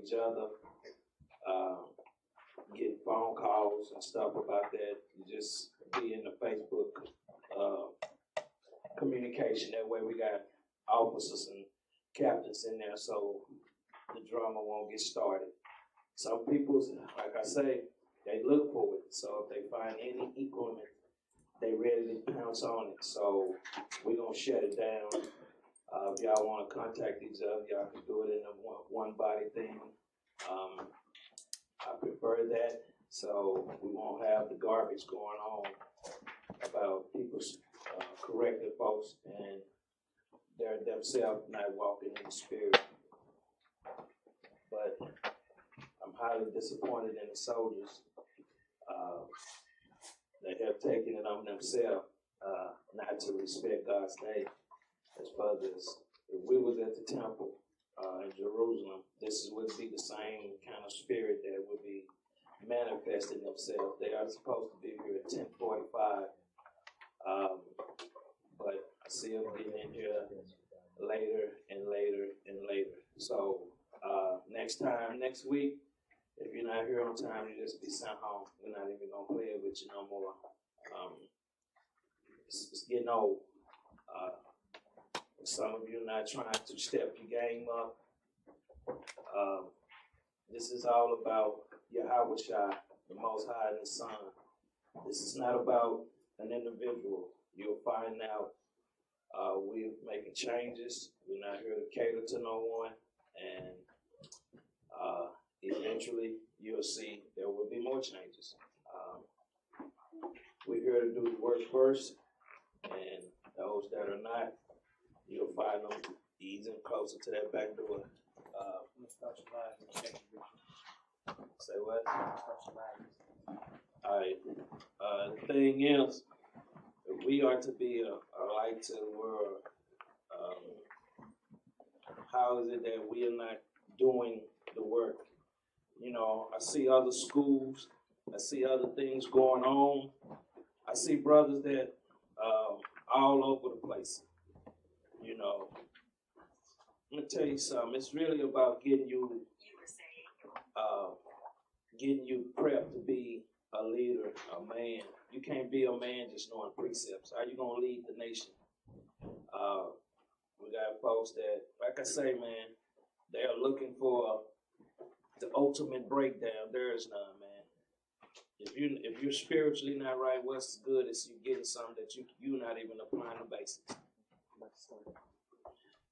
each other, getting phone calls and stuff about that. You just be in the Facebook communication. That way we got officers and captains in there so the drama won't get started. Some people, like I say, they look for it. So if they find any equipment, they ready to pounce on it. So we're going to shut it down. If y'all want to contact each other, y'all can do it in a one body thing. I prefer that, so we won't have the garbage going on about people correcting folks and they're themselves not walking in the spirit. But I'm highly disappointed in the soldiers that have taken it on themselves not to respect God's name. As far as if we was at the temple in Jerusalem, this would be the same kind of spirit that would be manifesting themselves. They are supposed to be here at 10:45, but I see them getting in here later and later and later. So next week, if you're not here on time, you just be sent home. We're not even gonna play it with you no more. It's getting old. Some of you are not trying to step your game up. This is all about Yahawashi, the Most High and the Son. This is not about an individual. You'll find out we're making changes. We're not here to cater to no one. And eventually you'll see there will be more changes. We're here to do the work first. And those that are not, you'll find them easing closer to that back door. Say what? All right. The thing is, if we are to be a light to the world, how is it that we are not doing the work? You know, I see other schools. I see other things going on. I see brothers that all over the place. You know, let me tell you something. It's really about getting you prepped to be a leader, a man. You can't be a man just knowing precepts. How you gonna lead the nation? We got folks that, like I say, man, they are looking for the ultimate breakdown. There is none, man. If you're spiritually not right, what's good is you getting something that you're not even applying the basics.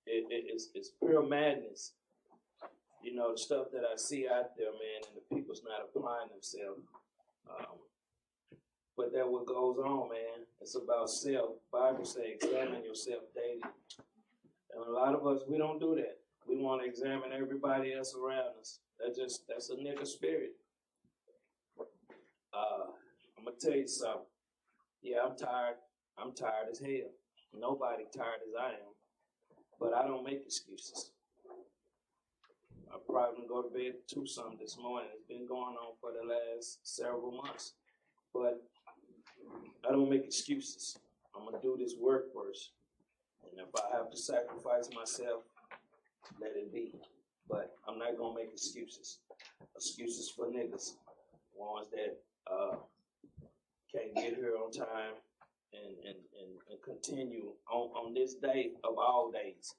It's pure madness. You know, the stuff that I see out there, man, and the people's not applying themselves. But that what goes on, man. It's about self. Bible says, examine yourself daily. And a lot of us, we don't do that. We want to examine everybody else around us. That's a nigga spirit. I'm going to tell you something. Yeah, I'm tired. I'm tired as hell. Nobody tired as I am. But I don't make excuses. I'm probably going to go to bed at 2-something this morning. It's been going on for the last several months. But I don't make excuses. I'm going to do this work first. And if I have to sacrifice myself, let it be. But I'm not going to make excuses. Excuses for niggas. Ones that can't get here on time and continue on this day of all days.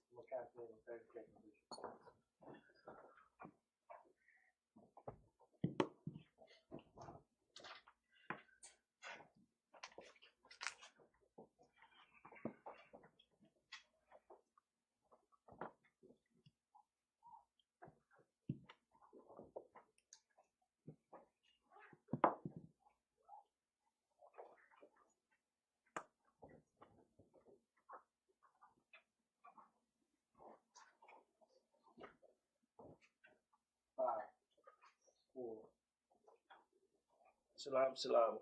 Shalom, shalom.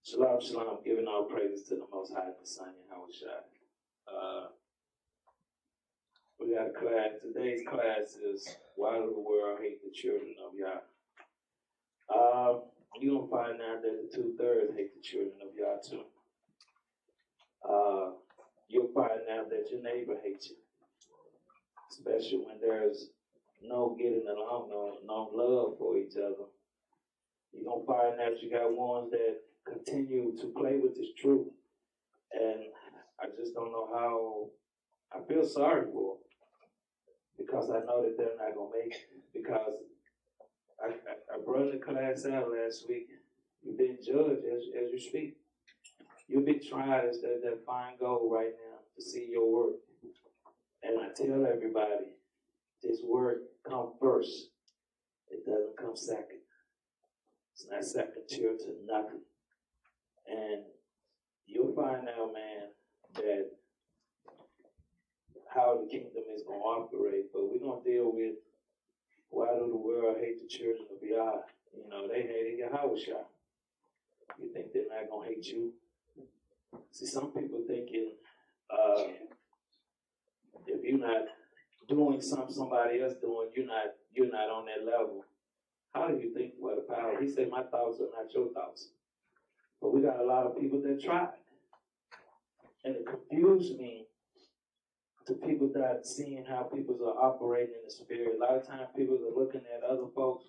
Shalom, shalom. Giving all praises to the Most High and the Son, Yahawashi. We got a class. Today's class is Why Do the World Hate the Children of Yah? You're going to find out that the 2/3 hate the children of Yah too. You'll find out that your neighbor hates you. Especially when there's no getting along, no love for each other. You're going to find that you got ones that continue to play with this truth. And I just don't know how. I feel sorry for them because I know that they're not going to make it. Because I brought the class out last week. You've been judged as you speak. You'll be tried as that fine gold right now to see your work. And I tell everybody, this work comes first. It doesn't come second. It's not second tier to nothing. And you'll find out, man, that how the kingdom is going to operate. But we're going to deal with why do the world hate the children of Yah? You know, they hated Yahawashi. You think they're not going to hate you? See, some people thinking if you're not doing something somebody else doing, you're not on that level. How do you think what a power? He said, my thoughts are not your thoughts. But we got a lot of people that tried. And it confused me to people that seeing how people are operating in the spirit. A lot of times people are looking at other folks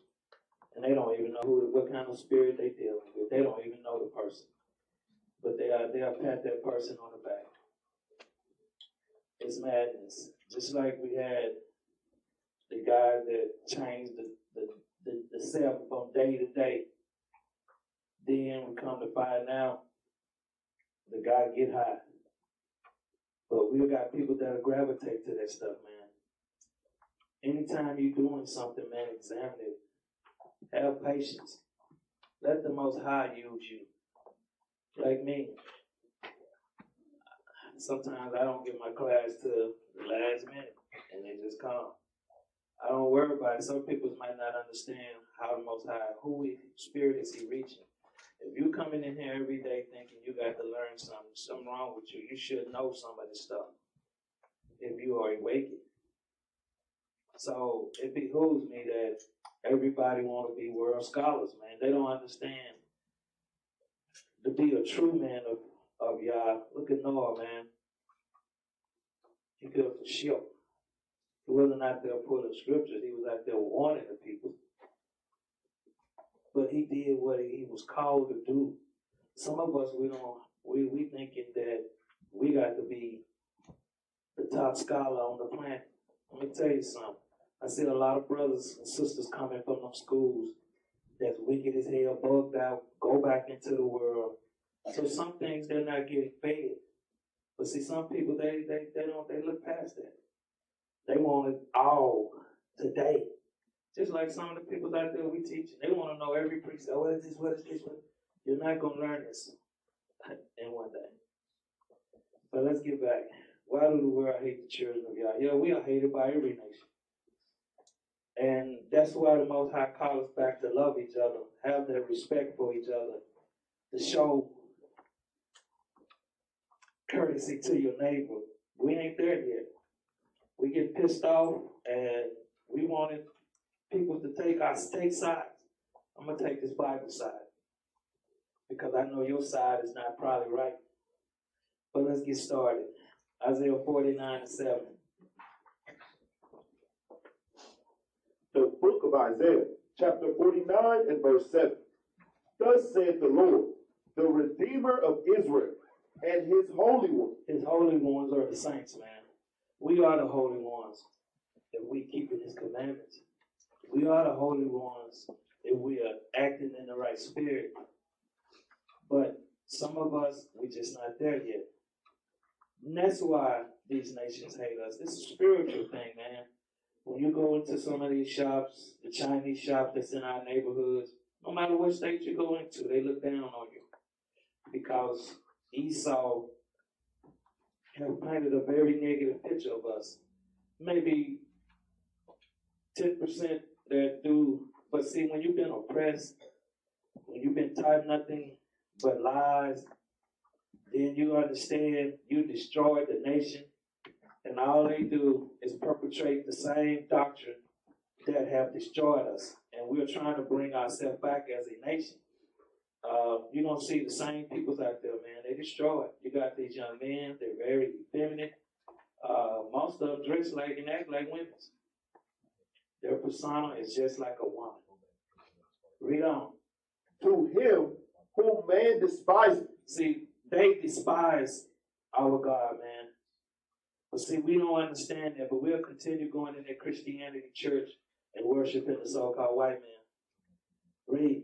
and they don't even know what kind of spirit they dealing with. They don't even know the person. But they'll pat that person on the back. It's madness. Just like we had the guy that changed the self from day to day. Then we come to find out the guy get high. But we got people that'll gravitate to that stuff, man. Anytime you're doing something, man, examine it. Have patience. Let the Most High use you. Like me. Sometimes I don't get my class till the last minute, and they just come. I don't worry about it. Some people might not understand how the Most High, spirit is He reaching. If you coming in here every day thinking you got to learn something wrong with you, you should know some of this stuff if you are awakened. So it behooves me that everybody want to be world scholars, man. They don't understand. To be a true man of Yah, look at Noah, man. He built a ship. He wasn't out there pulling scriptures. He was out there warning the people. But he did what he was called to do. Some of us, we thinking that we got to be the top scholar on the planet. Let me tell you something. I see a lot of brothers and sisters coming from them schools that's wicked as hell, bugged out, go back into the world. So some things they're not getting fed. But see, some people they look past that. They want it all today. Just like some of the people out there we teaching. They want to know every precept. What is this? What is this? You're not going to learn this in one day. But let's get back. Why do the world hate the children of Yah? Yeah, we are hated by every nation. And that's why the Most High calls us back to love each other, have that respect for each other, to show courtesy to your neighbor. We ain't there yet. We get pissed off and we wanted people to take sides. I'm going to take this Bible side because I know your side is not probably right. But let's get started. Isaiah 49:7. The book of Isaiah, chapter 49 and verse 7. Thus saith the Lord, the Redeemer of Israel, and His Holy One. His holy ones are the saints, man. We are the holy ones if we keeping His commandments. We are the holy ones if we are acting in the right spirit. But some of us, we're just not there yet. And that's why these nations hate us. It's a spiritual thing, man. When you go into some of these shops, the Chinese shop that's in our neighborhoods, no matter what state you go into, they look down on you. Because Esau has painted a very negative picture of us. Maybe 10% that do. But see, when you've been oppressed, when you've been taught nothing but lies, then you understand you destroyed the nation. And all they do is perpetrate the same doctrine that have destroyed us. And we're trying to bring ourselves back as a nation. You're going to see the same peoples out there, man. They destroy it. You got these young men. They're very effeminate. Most of them dress like and act like women. Their persona is just like a woman. Read on. To him whom man despises. See, they despise our God, man. But see, we don't understand that, but we'll continue going in that Christianity church and worshiping the so-called white man. Read.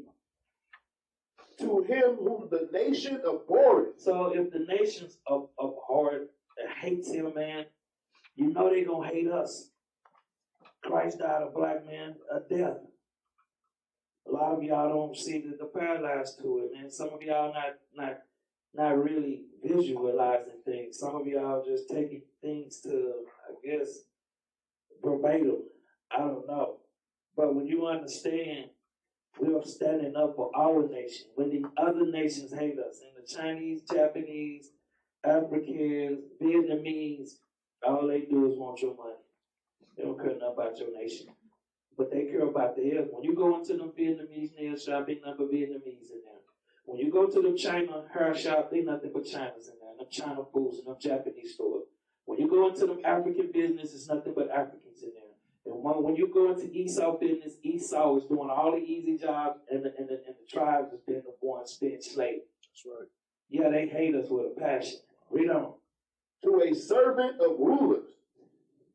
To him whom the nation abhorreth. So if the nations abhor and hates him, man, you know they're going to hate us. Christ died a black man a death. A lot of y'all don't see the paralyzed to it, man. Some of y'all not really visualizing things. Some of y'all just taking things to, I guess, verbatim. I don't know. But when you understand, we are standing up for our nation. When the other nations hate us, and the Chinese, Japanese, Africans, Vietnamese, all they do is want your money. They don't care nothing about your nation. But they care about theirs. When you go into them Vietnamese nail shop, ain't nothing but Vietnamese in there. When you go to the China hair shop, ain't nothing but Chinas in there. Them China foods and them Japanese stores. When you go into them African business, it's nothing but Africans in there. And when you go into Esau business, Esau is doing all the easy jobs, and the tribes is being the ones being slaves. That's right. Yeah, they hate us with a passion. Read on. To a servant of rulers,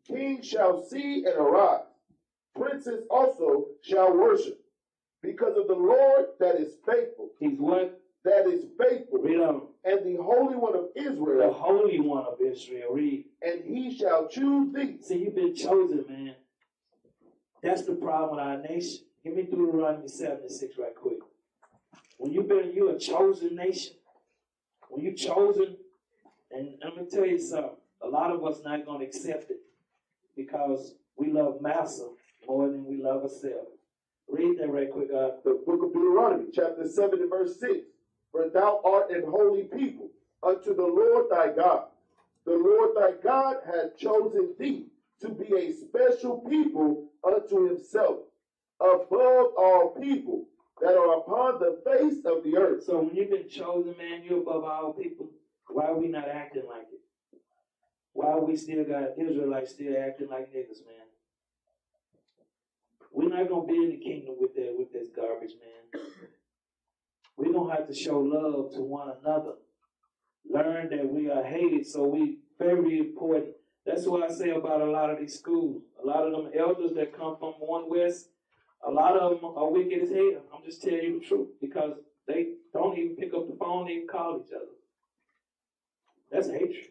kings shall see and arise. Princes also shall worship, because of the Lord that is faithful. He's what? That is faithful. Read on. And the Holy One of Israel. The Holy One of Israel. Read. And he shall choose thee. See, you've been chosen, man. That's the problem with our nation. Give me Deuteronomy 7:6 right quick. When you're a chosen nation, when you're chosen, and let me tell you something, a lot of us not going to accept it because we love Massa more than we love ourselves. Read that right quick, God. The book of Deuteronomy, chapter 7 and verse 6. For thou art an holy people unto the Lord thy God. The Lord thy God hath chosen thee to be a special people unto himself, above all people that are upon the face of the earth. So when you've been chosen, man, you're above all people. Why are we not acting like it? Why we still got Israelites still acting like niggas, man? We're not gonna be in the kingdom with this garbage, man. We're gonna have to show love to one another. Learn that we are hated, so we very important. That's what I say about a lot of these schools. A lot of them elders that come from one west, a lot of them are wicked as hell. I'm just telling you the truth, because they don't even pick up the phone, they even call each other. That's hatred.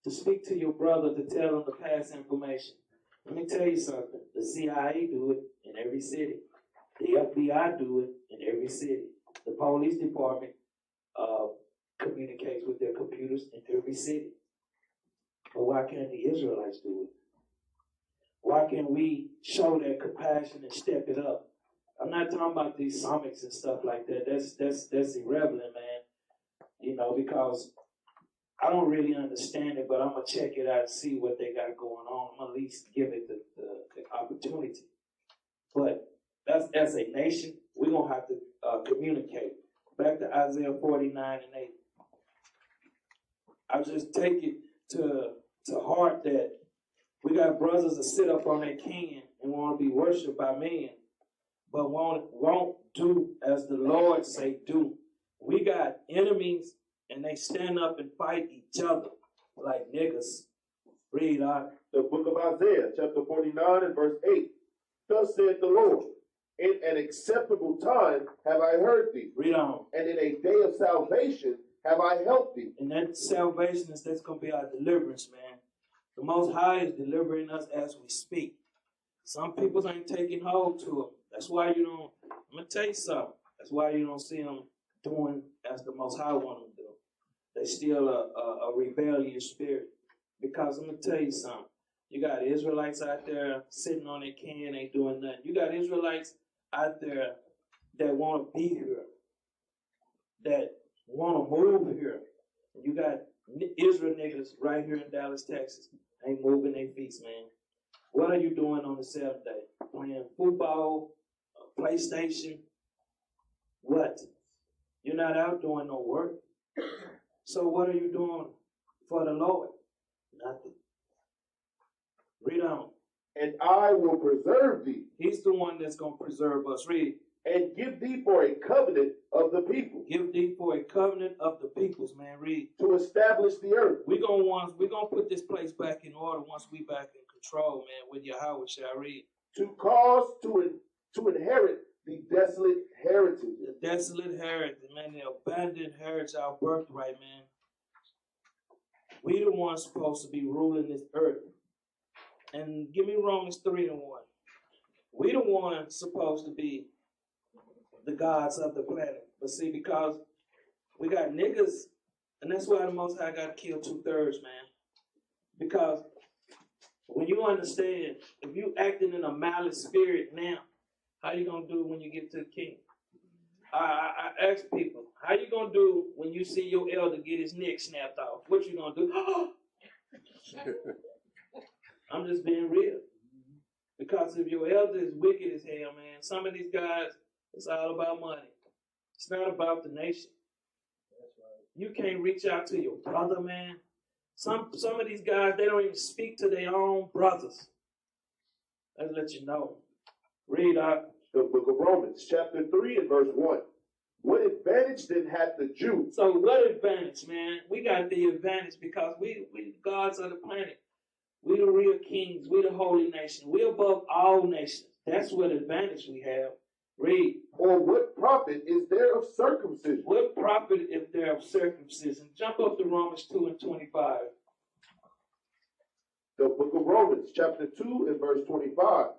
To speak to your brother, to tell him to pass information. Let me tell you something. The CIA do it in every city. The FBI do it in every city. The police department communicates with their computers in every city. But why can't the Israelites do it? Why can't we show that compassion and step it up? I'm not talking about these summits and stuff like that. That's irrelevant, man. You know, because I don't really understand it, but I'm going to check it out and see what they got going on. I'm going to at least give it the opportunity. But as a nation, we're going to have to communicate. Back to Isaiah 49 and 8. I just take it to heart that we got brothers that sit up on their can and want to be worshipped by men, but won't do as the Lord say do. We got enemies, and they stand up and fight each other like niggas. Read on. The book of Isaiah, chapter 49 and verse 8. Thus saith the Lord, in an acceptable time have I heard thee. Read on. And in a day of salvation have I helped thee. And that salvation that's going to be our deliverance, man. The Most High is delivering us as we speak. Some people ain't taking hold to it. That's why you don't, I'm going to tell you something. That's why you don't see them doing as the Most High want them to do. They still a rebellious spirit. Because I'm going to tell you something. You got Israelites out there sitting on their can, ain't doing nothing. You got Israelites out there that want to be here, that want to move here. You got Israel niggas right here in Dallas, Texas, ain't moving their feet, man. What are you doing on the seventh day? Playing football, PlayStation? What? You're not out doing no work. So what are you doing for the Lord? Nothing. Read on. and I will preserve thee. He's the one that's going to preserve us. Read. And give thee for a covenant of the people. Give thee for a covenant of the peoples, man. Read. To establish the earth. We're gonna put this place back in order once we back in control, man, with Yahawashi. Read. To cause to inherit the desolate heritage. The desolate heritage, man, the abandoned heritage, our birthright, man. We the ones supposed to be ruling this earth. And give me Romans 3:1. We the ones supposed to be the gods of the planet. But see, because we got niggas, and that's why the Most High got to kill 2/3, man. Because when you understand, if you acting in a malice spirit now, how you gonna do when you get to the king? I ask people, how you gonna do when you see your elder get his neck snapped off? What you gonna do? I'm just being real. Because if your elder is wicked as hell, man, some of these guys, it's all about money. It's not about the nation. That's right. You can't reach out to your brother, man. Some of these guys, they don't even speak to their own brothers. Let's let you know. Read out the book of Romans, chapter 3 and verse 1. What advantage then hath the Jew? So what advantage, man? We got the advantage because we the gods of the planet. We the real kings. We the holy nation. We above all nations. That's what advantage we have. Read. Or what profit is there of circumcision? What profit is there of circumcision? Jump up to Romans 2:25. The book of Romans, chapter 2 and verse 25.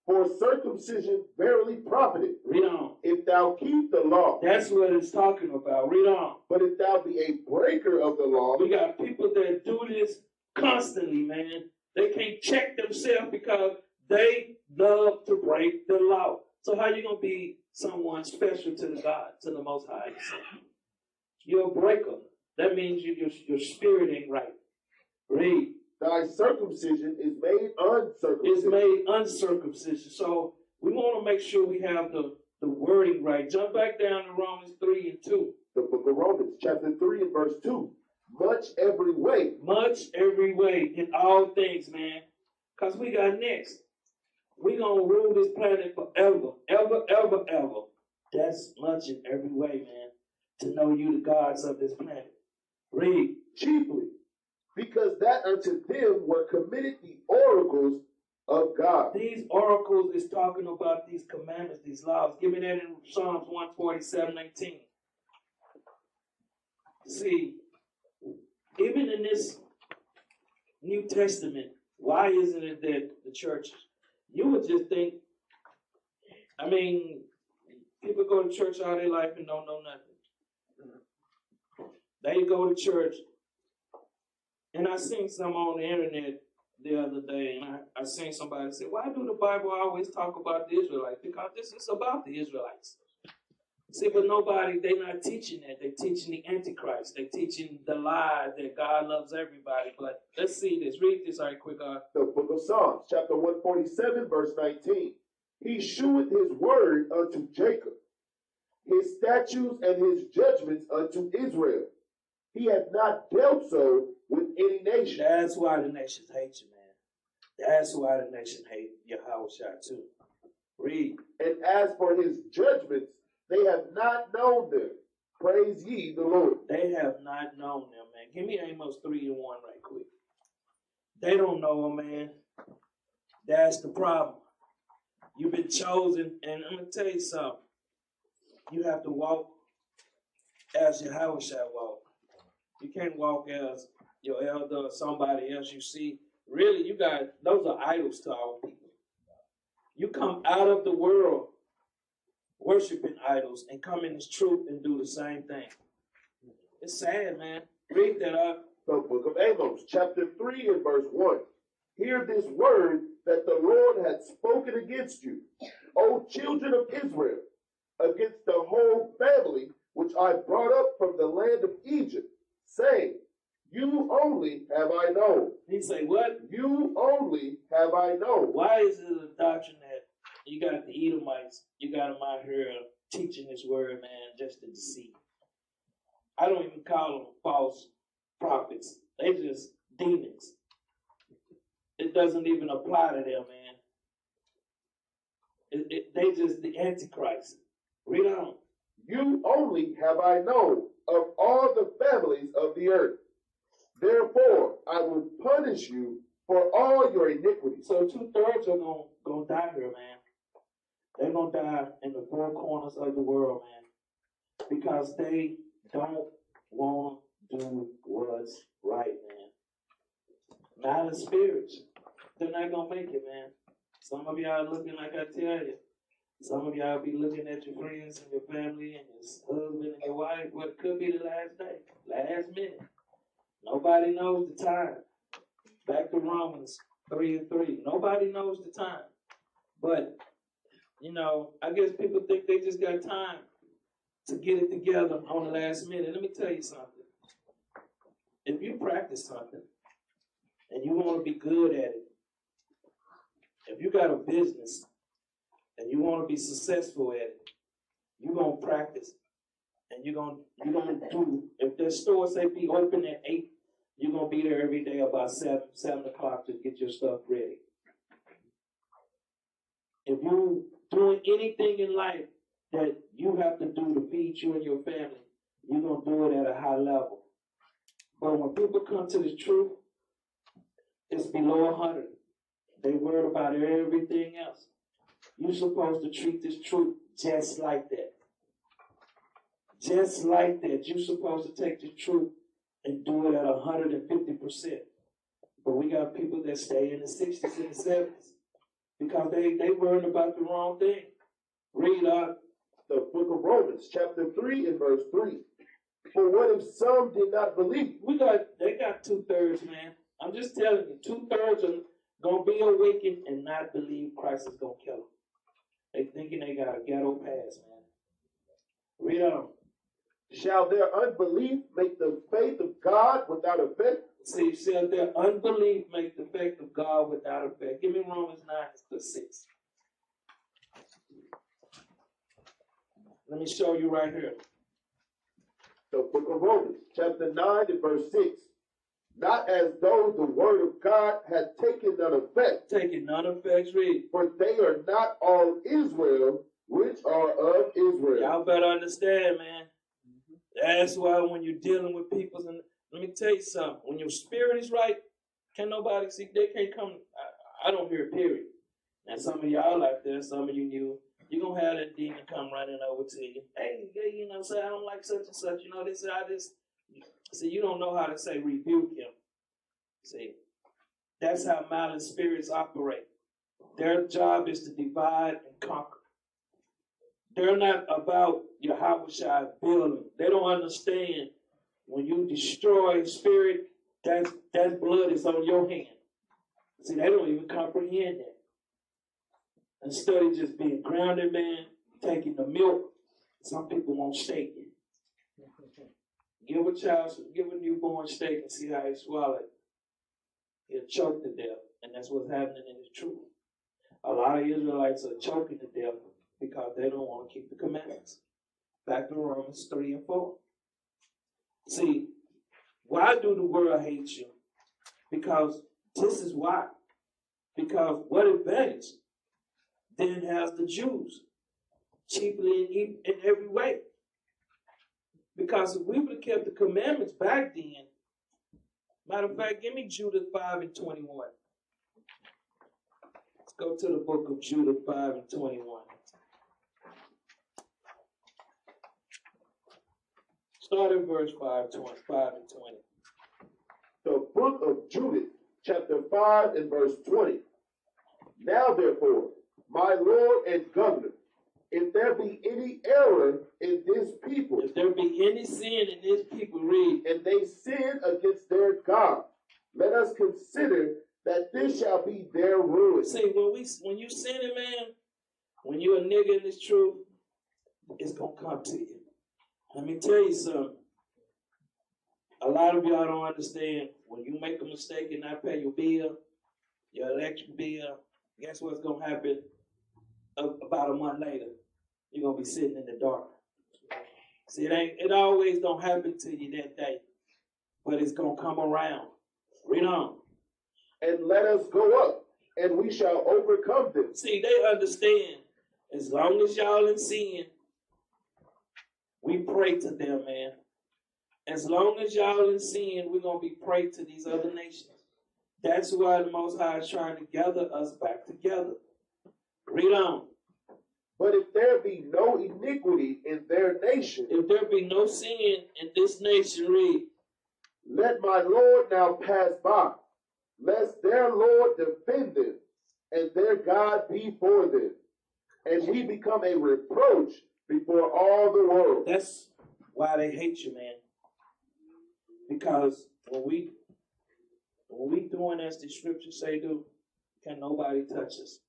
For circumcision verily profited. Read on. If thou keep the law. That's what it's talking about. Read on. But if thou be a breaker of the law. We got people that do this constantly, man. They can't check themselves because they love to break the law. So how you gonna be someone special to the God, to the Most High? You're a breaker. That means your spirit ain't right. Read. Thy circumcision is made uncircumcision. It's made uncircumcision. So we want to make sure we have the wording right. Jump back down to Romans 3:2. The book of Romans, chapter 3 and verse 2. Much every way. Much every way in all things, man. Because we got next. We're going to rule this planet forever. Ever, ever, ever. That's much in every way, man. To know you the gods of this planet. Read. Chiefly, because that unto them were committed the oracles of God. These oracles is talking about these commandments, these laws. Give me that in Psalms 147:18. See, even in this New Testament, why isn't it that the churches, you would just think, I mean, people go to church all their life and don't know nothing. They go to church, and I seen some on the internet the other day, and I seen somebody say, why do the Bible always talk about the Israelites? Because this is about the Israelites. See, but they're not teaching that. They're teaching the Antichrist. They're teaching the lie that God loves everybody. But let's see this. Read this right quick. The book of Psalms, chapter 147, verse 19. He sheweth his word unto Jacob, his statutes and his judgments unto Israel. He hath not dealt so with any nation. That's why the nations hate you, man. That's why the nation hate Yahawashi too. Read. And as for his judgments, they have not known them. Praise ye the Lord. They have not known them, man. Give me Amos 3:1 right quick. They don't know them, man. That's the problem. You've been chosen, and I'm going to tell you something. You have to walk as Yahawashi walk. You can't walk as your elder or somebody else you see. Really, those are idols to our people. You come out of the world worshiping idols and come in this truth and do the same thing. It's sad, man. Read that up. The book of Amos, chapter 3 and verse 1. Hear this word that the Lord hath spoken against you, O children of Israel, against the whole family which I brought up from the land of Egypt, saying, you only have I known. He say, what? You only have I known. Why is it a doctrine that you got the Edomites, you got them out here teaching this word, man, just to deceive? I don't even call them false prophets. They just demons. it doesn't even apply to them, man. They just the Antichrist. Read on. You only have I known of all the families of the earth. Therefore, I will punish you for all your iniquities. So 2/3 are gonna die here, man. They're gonna die in the four corners of the world, man, because they don't want to do what's right, man. Malice spirits, they're not gonna make it, man. Some of y'all looking like I tell you. Some of y'all be looking at your friends and your family and your husband and your wife. Well, it could be the last day, last minute. Nobody knows the time. Back to Romans 3:3. Nobody knows the time. But, you know, I guess people think they just got time to get it together on the last minute. Let me tell you something. If you practice something and you want to be good at it, if you got a business and you want to be successful at it, you're going to practice. And you're gonna do, if the store say be open at 8, you're going to be there every day about 7 o'clock to get your stuff ready. If you're doing anything in life that you have to do to feed you and your family, you're going to do it at a high level. But when people come to the truth, it's below 100. They worried about everything else. You're supposed to treat this truth just like that. Just like that. You're supposed to take the truth and do it at 150%. But we got people that stay in the 60s and the 70s because they worried about the wrong thing. Read on. The book of Romans, chapter 3 and verse 3. For what if some did not believe? They got 2/3, man. I'm just telling you, 2/3 are going to be awakened and not believe Christ is going to kill them. They thinking they got a ghetto pass, man. Read on. Shall their unbelief make the faith of God without effect? See, shall their unbelief make the faith of God without effect? Give me Romans 9:6. Let me show you right here. The book of Romans, chapter 9 and verse 6. Not as though the word of God had taken none effect. Taking none effect, read. For they are not all Israel, which are of Israel. Y'all better understand, man. That's why when you're dealing with people, and let me tell you something. When your spirit is right, can't nobody see. They can't come. I don't hear it, period. And some of y'all like that, some of you knew. You're going to have that demon come running over to you. Hey, you know, say, I don't like such and such. You know, they say, see, you don't know how to say rebuke him. See, that's how malice spirits operate. Their job is to divide and conquer. They're not about Yahawashi building. They don't understand when you destroy spirit, that blood is on your hand. See, they don't even comprehend that. Instead of just being grounded, man, taking the milk, some people won't shake it. Give a newborn steak and see how he swallow it. He'll choke to death, and that's what's happening in the truth. A lot of Israelites are choking to death because they don't want to keep the commandments. Back to Romans 3 and 4. See, why do the world hate you? Because this is why. Because what advantage then has the Jews? Chiefly in every way. Because if we would have kept the commandments back then, matter of fact, give me Judah 5 and 21. Let's go to the book of Judah 5 and 21. Start in verse 5 and 20. The book of Judith, chapter 5 and verse 20. Now therefore, my Lord and Governor, if there be any error in this people, if there be any sin in this people, read, and they sin against their God, let us consider that this shall be their ruin. See, when you sinning, man, when you're a nigga in this truth, it's gonna come to you. Let me tell you something. A lot of y'all don't understand. When you make a mistake and not pay your bill, your electric bill, guess what's gonna happen? About a month later, you're gonna be sitting in the dark. See, it always don't happen to you that day, but it's gonna come around. Read on. and let us go up, and we shall overcome them. See, they understand. As long as y'all in sin, we pray to them, man. As long as y'all in sin, we're going to be prey to these other nations. That's why the Most High is trying to gather us back together. Read on. But if there be no iniquity in their nation, If there be no sin in this nation, read. let my Lord now pass by, lest their Lord defend them, and their God be for them, and we become a reproach before all the world. That's why they hate you, man. Because when we doing as the scriptures say do, can nobody touch us.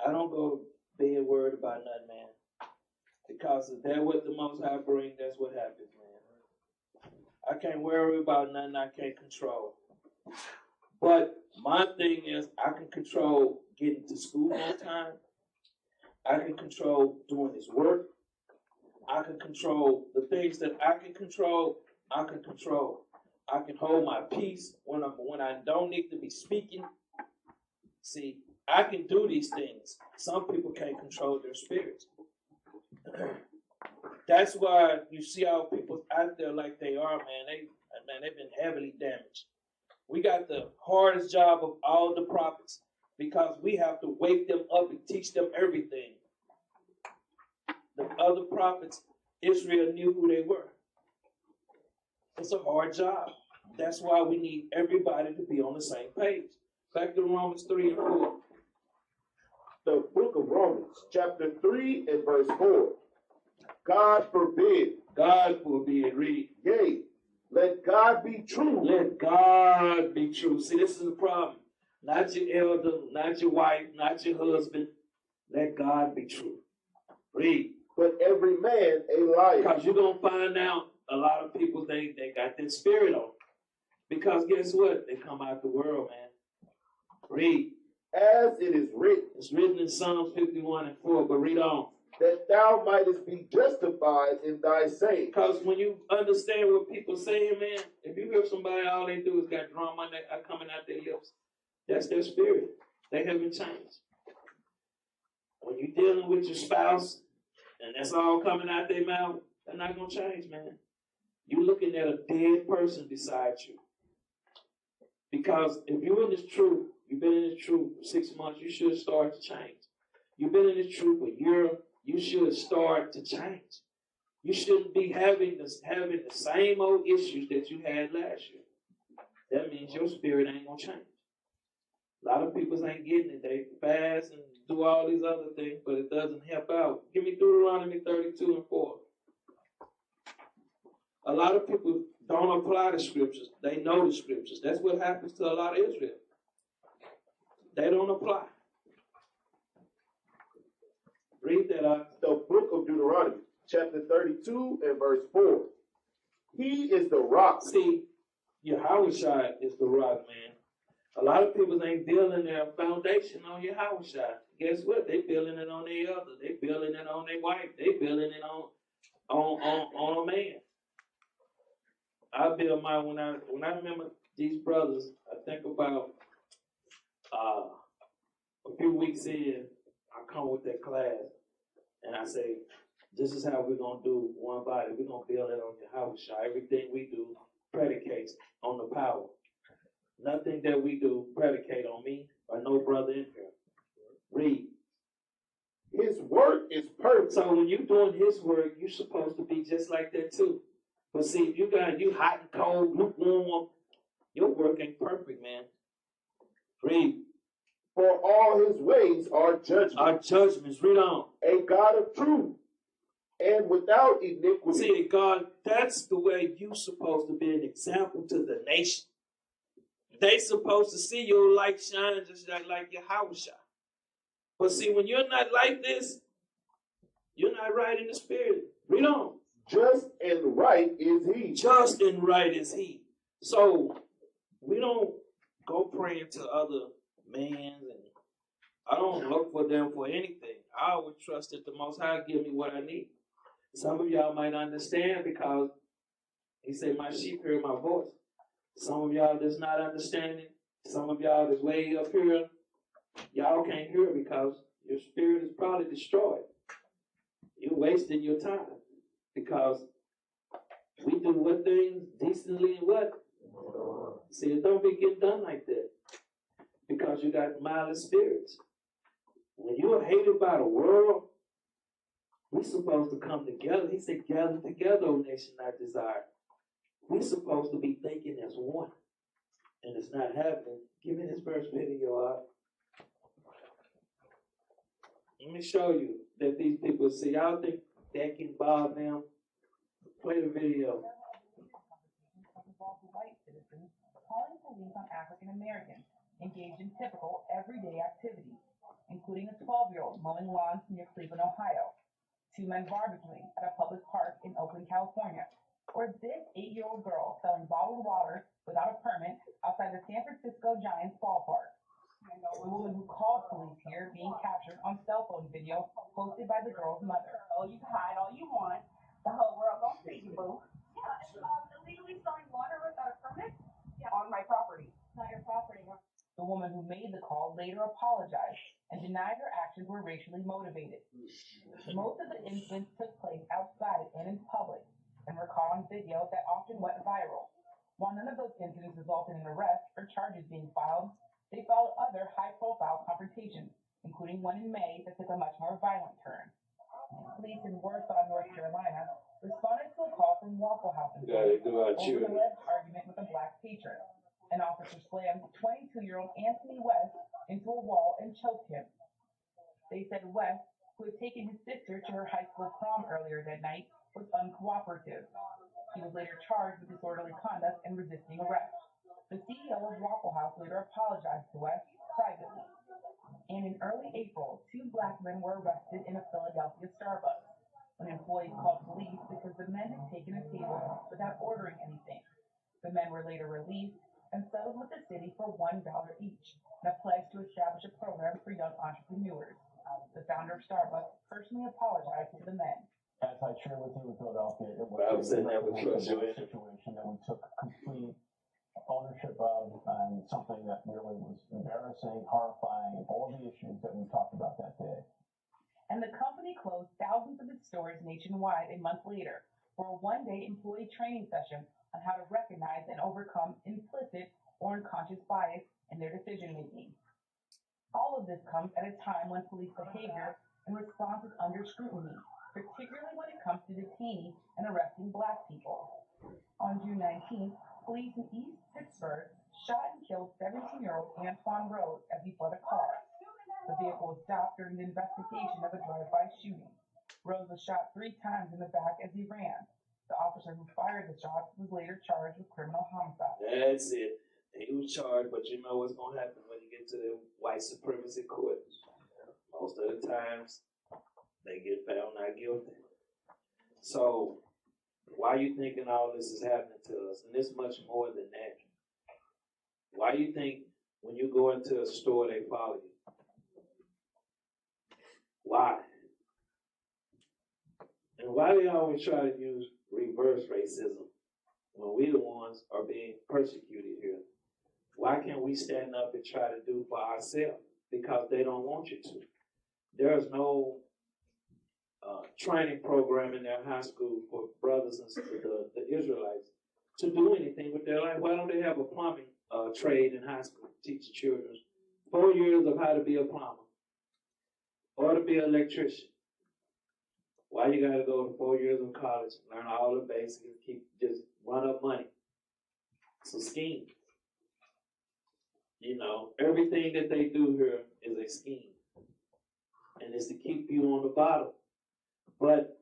I don't go being worried about nothing, man. Because if that's what the Most High bring, that's what happens, man. I can't worry about nothing I can't control. But my thing is, I can control getting to school on time. I can control doing this work. I can control the things that I can control. I can control. I can hold my peace when I don't need to be speaking. See, I can do these things. Some people can't control their spirits. That's why you see how people out there like they are, man. They've been heavily damaged. We got the hardest job of all the prophets because we have to wake them up and teach them everything. The other prophets, Israel knew who they were. It's a hard job. That's why we need everybody to be on the same page. Back to Romans 3 and 4. The book of Romans, chapter 3 and verse 4. God forbid. God forbid, read. Yea, let God be true. Let God be true. See, this is the problem. Not your elder, not your wife, not your husband. Let God be true. Read. But every man a liar. Because you're going to find out a lot of people, they got that spirit on. Because guess what? They come out the world, man. Read. As it is written. It's written in Psalms 51 and 4, but read on. That thou mightest be justified in thy saying. Because when you understand what people saying, man, if you hear somebody, all they do is got drama coming out their lips. That's their spirit. They haven't changed. When you're dealing with your spouse, and that's all coming out their mouth, they're not going to change, man. You're looking at a dead person beside you. Because if you're in this truth, you've been in this truth for 6 months, you should start to change. You've been in this truth for a year, you should start to change. You shouldn't be having the same old issues that you had last year. That means your spirit ain't going to change. A lot of people ain't getting it. They fast and do all these other things, but it doesn't help out. Give me Deuteronomy 32 and 4. A lot of people don't apply the scriptures. They know the scriptures. That's what happens to a lot of Israel. They don't apply. Read that out. The book of Deuteronomy, chapter 32 and verse 4. He is the rock. See, Yahawashi is the rock, man. A lot of people ain't building their foundation on Yahawashi. Guess what? They building it on their other. They building it on their wife. They building it on a man. I build mine when I remember these brothers. I think about a few weeks in, I come with that class and I say, this is how we're gonna do one body. We're gonna build it on Yahawashi. Everything we do predicates on the power. Nothing that we do predicate on me or no brother in here. Read. His work is perfect. So when you're doing his work, you're supposed to be just like that too. But see, if you hot and cold, lukewarm, your work ain't perfect, man. Read. For all his ways are judgments. Our judgments. Read on. A God of truth and without iniquity. See, God, that's the way you're supposed to be an example to the nation. They supposed to see your light shine just like Yahawashi. But see, when you're not like this, you're not right in the spirit. Read on. Just and right is he. Just and right is he. So we don't go praying to other men, and I don't look for them for anything. I always trust that the Most High give me what I need. Some of y'all might understand because he said, my sheep hear my voice. Some of y'all that's not understanding, Some of y'all that's way up here, y'all can't hear because your spirit is probably destroyed. You're wasting your time because we do what things decently and what? See, it don't be getting done like that because you got malice spirits. When you are hated by the world, we're supposed to come together. He said, gather together, O nation I desire. We're supposed to be thinking as one. And it's not happening. Give me this first video up. Let me show you that these people see. Y'all think that can bother them? Play the video. White citizens calling police on African Americans engaged in typical everyday activities, including a 12-year-old mowing lawns near Cleveland, Ohio, 2 men barbecuing at a public park in Oakland, California, or this 8-year-old girl selling bottled water without a permit outside the San Francisco Giants ballpark. The woman who called police here being captured on cell phone video posted by the girl's mother. Oh, you can hide all you want. The whole world gonna see you, boo. Yeah, illegally selling water without a permit? Yeah, on my property. Not your property. The woman who made the call later apologized and denied her actions were racially motivated. Most of the incidents took place outside and in public and were caught on video that often went viral. While none of those incidents resulted in arrest or charges being filed, they followed other high-profile confrontations, including one in May that took a much more violent turn. Police in Warsaw, North Carolina, responded to a call from Waffle House employees over an alleged argument with a black patron. An officer slammed 22-year-old Anthony West into a wall and choked him. They said West, who had taken his sister to her high school prom earlier that night, was uncooperative. He was later charged with disorderly conduct and resisting arrest. The CEO of Waffle House later apologized to West privately. And in early April, 2 black men were arrested in a Philadelphia Starbucks when employees called police because the men had taken a table without ordering anything. The men were later released and settled with the city for $1 each and a pledge to establish a program for young entrepreneurs. The founder of Starbucks personally apologized to the men. As I shared with you in Philadelphia, it was a situation that we took complete ownership of, and something that really was embarrassing, horrifying, all the issues that we talked about that day. And the company closed thousands of its stores nationwide a month later for a one-day employee training session on how to recognize and overcome implicit or unconscious bias in their decision-making. All of this comes at a time when police behavior and response is under scrutiny, particularly when it comes to detaining and arresting black people. On June 19th, police in East Pittsburgh shot and killed 17-year-old Antoine Rose as he fled a car. The vehicle was stopped during the investigation of a drive-by shooting. Rose was shot 3 times in the back as he ran. The officer who fired the shots was later charged with criminal homicide. That's it. He was charged, but you know what's going to happen when you get to the white supremacy court. Most of the times, they get found not guilty. So, why are you thinking all this is happening to us? And it's much more than that. Why do you think when you go into a store, they follow you? Why? And why do they always try to use reverse racism when we the ones are being persecuted here? Why can't we stand up and try to do for ourselves? Because they don't want you to. There's no training program in their high school for brothers and the Israelites to do anything with their life. Why don't they have a plumbing trade in high school to teach the children 4 years of how to be a plumber or to be an electrician? Why you got to go to 4 years of college, learn all the basics, and just run up money? It's a scheme. You know, everything that they do here is a scheme. And it's to keep you on the bottom. But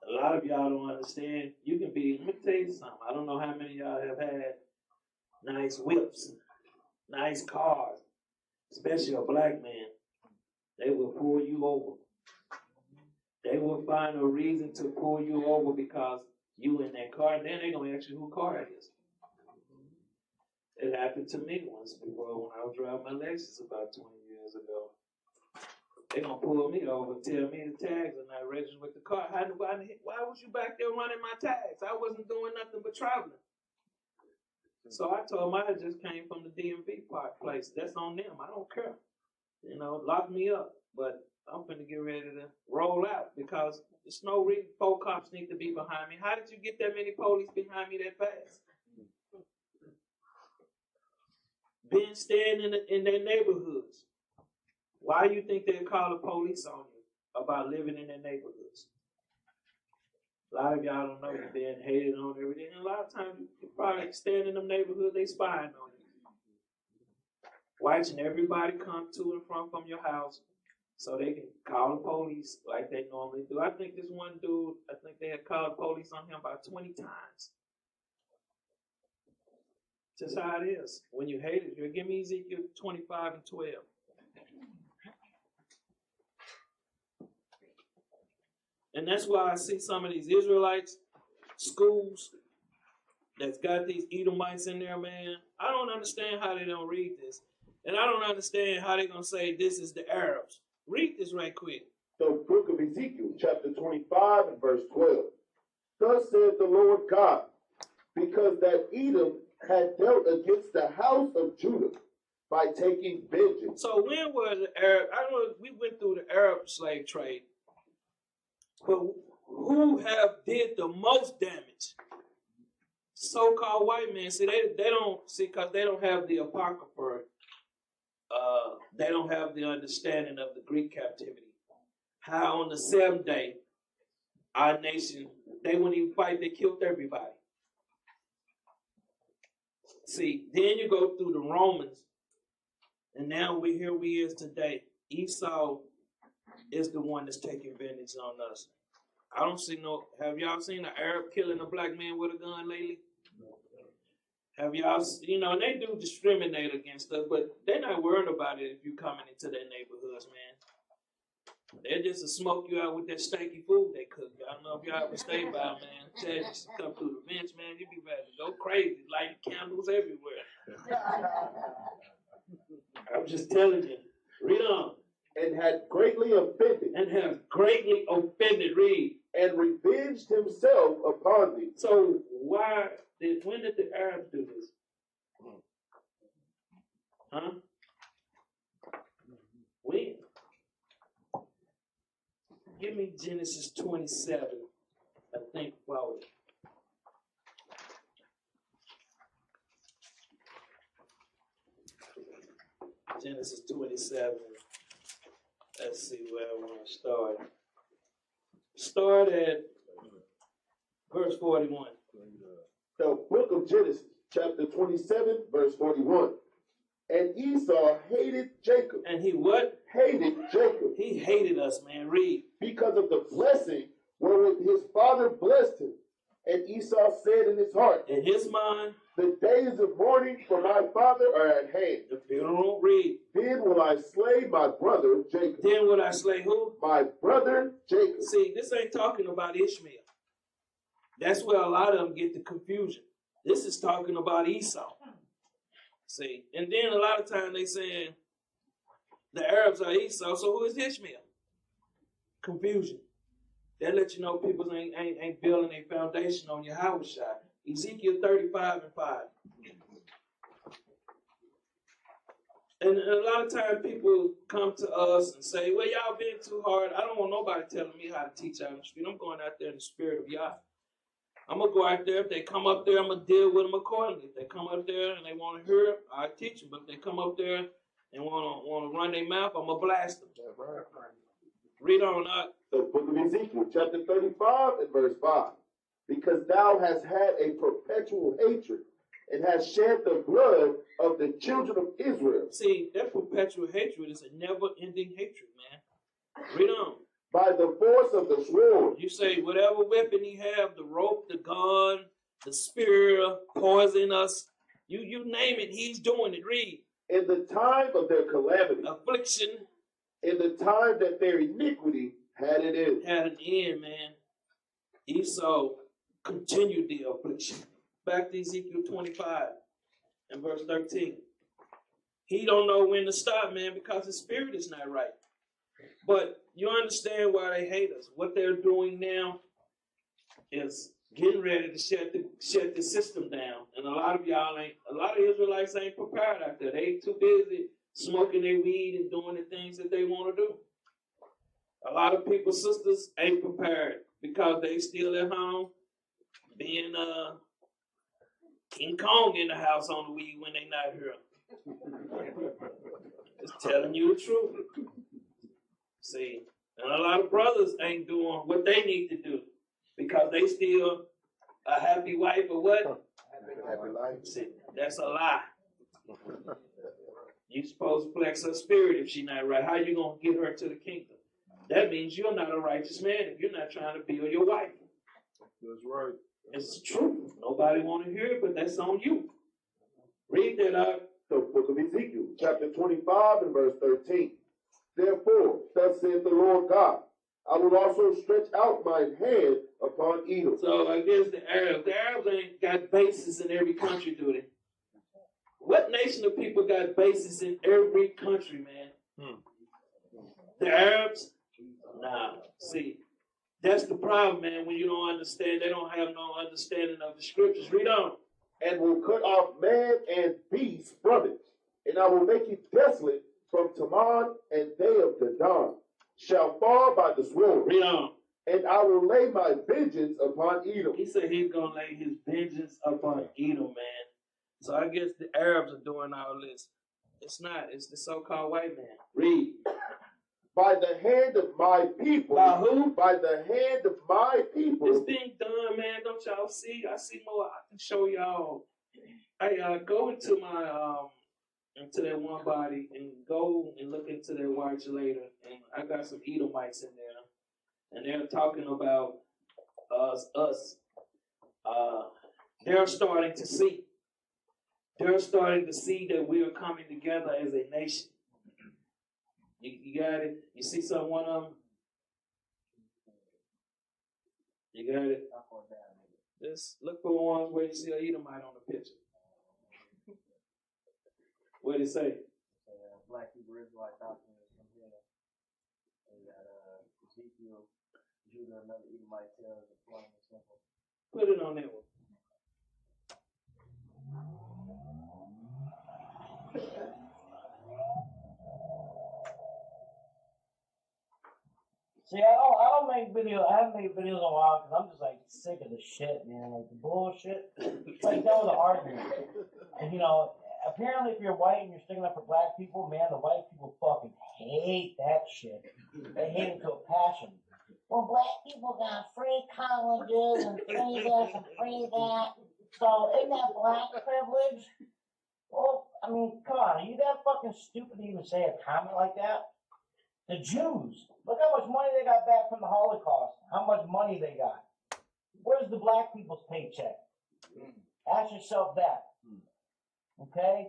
a lot of y'all don't understand. You can be, let me tell you something. I don't know how many of y'all have had nice whips, nice cars, especially a black man. They will pull you over. They will find a reason to pull you over because you in that car. Then they're going to ask you who car it is. It happened to me once before when I was driving my Lexus about 20 years ago. They're going to pull me over and tell me the tags are not registered with the car. Why was you back there running my tags? I wasn't doing nothing but traveling. So I told him I just came from the DMV place. That's on them. I don't care. You know, lock me up. But I'm finna get ready to roll out because there's no reason 4 cops need to be behind me. How did you get that many police behind me that fast? Been staying in their neighborhoods. Why do you think they call the police on you about living in their neighborhoods? A lot of y'all don't know you're being hated on everything. And a lot of times you probably stand in them neighborhoods, they spying on you. Watching everybody come to and from your house so they can call the police like they normally do. I think this one dude, I think they had called the police on him about 20 times. Just how it is. When you hate it, you give me Ezekiel 25 and 12. And that's why I see some of these Israelites schools that's got these Edomites in there, man. I don't understand how they don't read this. And I don't understand how they're going to say this is the Arabs. Read this right quick. The book of Ezekiel, chapter 25 and verse 12. Thus saith the Lord God, because that Edom had dealt against the house of Judah by taking vengeance. So when was the Arab? I know we went through the Arab slave trade. But who have did the most damage? So-called white men. See, they don't see because they don't have the apocrypha. They don't have the understanding of the Greek captivity. How on the 7th day, our nation, they wouldn't even fight. They killed everybody. See, then you go through the Romans, and now here we is today. Esau is the one that's taking advantage on us. I don't see no. Have y'all seen an Arab killing a black man with a gun lately? Have y'all, and they do discriminate against us, but they're not worried about it if you coming into their neighborhoods, man. They're just to smoke you out with that stanky food they cook. I don't know if y'all ever stay by, man. Tell you to come through the vents, man. You be ready to go crazy, lighting candles everywhere. I'm just telling you. Read on. And had greatly offended. And have greatly offended. Read. And revenged himself upon thee. So when did the Arabs do this? Huh? When? Give me Genesis 27. I think about it. Genesis 27. Let's see where I want to start. Start at verse 41. The book of Genesis, chapter 27, verse 41. And Esau hated Jacob. And he what? Hated Jacob. He hated us, man. Read. Because of the blessing wherewith his father blessed him. And Esau said in his heart, in his mind, the days of mourning for my father are at hand. The funeral. Read. Then will I slay my brother Jacob. Then will I slay who? My brother Jacob. See, this ain't talking about Ishmael. That's where a lot of them get the confusion. This is talking about Esau. See, and then a lot of times they saying the Arabs are Esau, so who is Ishmael? Confusion. That let you know people ain't building a foundation on Yahawashi. Ezekiel 35 and 5. And a lot of times people come to us and say, well, y'all being too hard. I don't want nobody telling me how to teach out in the street. I'm going out there in the spirit of Yah. I'm going to go out there. If they come up there, I'm going to deal with them accordingly. If they come up there and they want to hear, I teach them. But if they come up there and want to run their mouth, I'm going to blast them. Read on up. The book of Ezekiel, chapter 35 and verse 5. Because thou hast had a perpetual hatred and hast shed the blood of the children of Israel. See, that perpetual hatred is a never-ending hatred, man. Read on. By the force of the sword. You say whatever weapon he have, the rope, the gun, the spear, poison us, you name it, he's doing it. Read. In the time of their calamity. Affliction. In the time that their iniquity had an end. Had an end, man. Esau continued the affliction. Back to Ezekiel 25 and verse 13. He don't know when to stop, man, because his spirit is not right. But you understand why they hate us. What they're doing now is getting ready to shut the system down. And a lot of Israelites ain't prepared out there. They too busy smoking their weed and doing the things that they want to do. A lot of people's sisters ain't prepared because they still at home being King Kong in the house on the weed when they not here. Just telling you the truth. See, and a lot of brothers ain't doing what they need to do because they still a happy wife or what? Happy life. See, that's a lie. You supposed to flex her spirit if she not right. How you gonna get her to the kingdom? That means you're not a righteous man if you're not trying to build your wife. That's right. It's true. Nobody want to hear it, but that's on you. Read that out. The book of Ezekiel, chapter 25 and verse 13. Therefore, thus saith the Lord God, I will also stretch out my hand upon Edom. So I guess the Arabs ain't got bases in every country, do they? What nation of people got bases in every country, man? The Arabs? Nah. See, that's the problem, man, when you don't understand. They don't have no understanding of the scriptures. Read on. And will cut off man and beast from it. And I will make it desolate from Taman, and they of Dedan shall fall by the sword. Read on. And I will lay my vengeance upon Edom. He said he's going to lay his vengeance upon Edom, man. So I guess the Arabs are doing all this. It's not. It's the so-called white man. Read. By the hand of my people. By who? By the hand of my people. It's being done, man. Don't y'all see? I see more. I can show y'all. Hey, go into my into that one body and go and look into their watch later. And I got some Edomites in there, and they're talking about us. They're starting to see. They're starting to see that we are coming together as a nation. You got it? You see one of them? You got it? Just look for ones where you see an Edomite on the picture. What did it say? Black Hebrew Israelite doctrine is from here. And got Ezekiel, Judah, another Edomite tales of plain and simple. Put it on that one. See, I don't make videos. I haven't made videos in a while because I'm just like sick of the shit, man. Like the bullshit. It's like that was an argument. And apparently if you're white and you're sticking up for black people, man, the white people fucking hate that shit. They hate it to a passion. Well, black people got free colleges and free this and free that. So isn't that black privilege? Well, I mean, come on, are you that fucking stupid to even say a comment like that? The Jews, look how much money they got back from the Holocaust. How much money they got. Where's the black people's paycheck? Ask yourself that. Okay?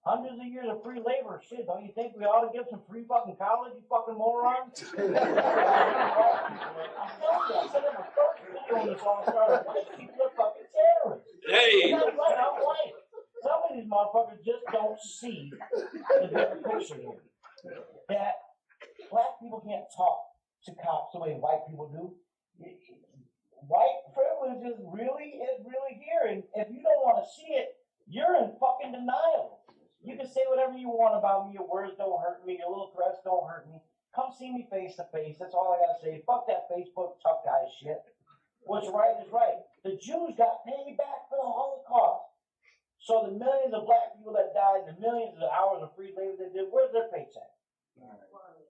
Hundreds of years of free labor. Shit, don't you think we ought to give some free fucking college, you fucking moron? I'm telling you, I said in my first video when this all started, white people are fucking terrorists. Hey! You're not right, I'm white. Some of these motherfuckers just don't see the bigger picture here. That black people can't talk to cops the way white people do. White privilege is really here, and if you don't want to see it, you're in fucking denial. You can say whatever you want about me. Your words don't hurt me. Your little threats don't hurt me. Come see me face to face. That's all I gotta say. Fuck that Facebook tough guy shit. What's right is right. The Jews got paid back for the Holocaust. So the millions of black people that died, the millions of hours of free labor they did, where's their paycheck?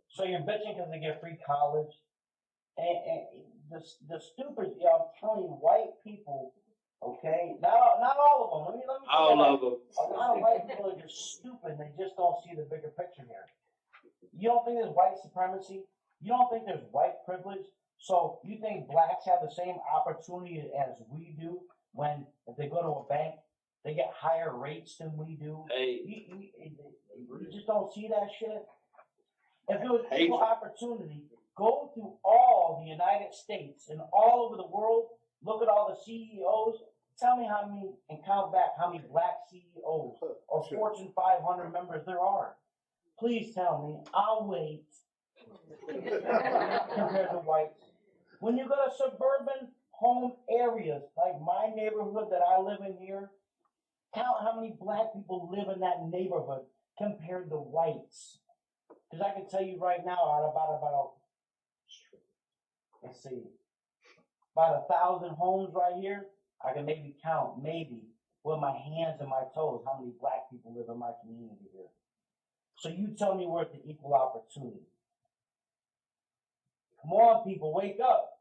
So you're bitching because they get free college. And the stupid, I'm telling you, white people, okay, not all of them. Let me All of them. A lot of white people are just stupid. They just don't see the bigger picture here. You don't think there's white supremacy? You don't think there's white privilege? So you think blacks have the same opportunity as we do when if they go to a bank, they get higher rates than we do? Hey. You just don't see that shit? If there was equal opportunity, go through all the United States and all over the world, look at all the CEOs, tell me how many, and count back how many black CEOs or Fortune 500 members there are. Please tell me, I'll wait compared to whites. When you go to suburban home areas, like my neighborhood that I live in here, count how many black people live in that neighborhood compared to whites. Because I can tell you right now, out about let's see, about 1,000 homes right here, I can maybe count, with my hands and my toes, how many black people live in my community here. So you tell me we're the equal opportunity. Come on, people, wake up.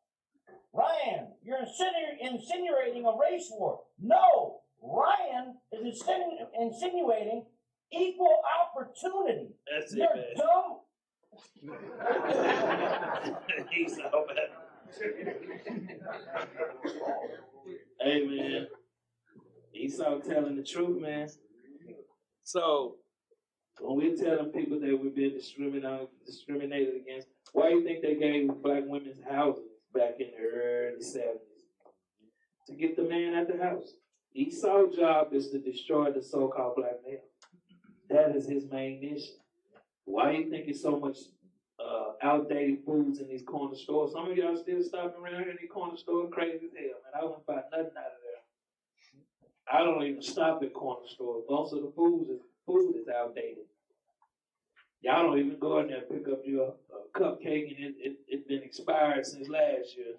Ryan, you're insinuating a race war. No, Ryan is insinuating equal opportunity. That's it, You're man. dumb. He's so bad. Hey, man. Esau telling the truth, man. So, when we're telling people that we've been discriminated against, why do you think they gave black women's houses back in the early 70s? To get the man at the house. Esau's job is to destroy the so-called black male. That is his main mission. Why do you think it's so much outdated foods in these corner stores? Some of y'all still stopping around here in these corner stores, crazy as hell, man. I wouldn't buy nothing out of there. I don't even stop at corner stores. Most of the food is outdated. Y'all don't even go in there and pick up your cupcake and it's been expired since last year.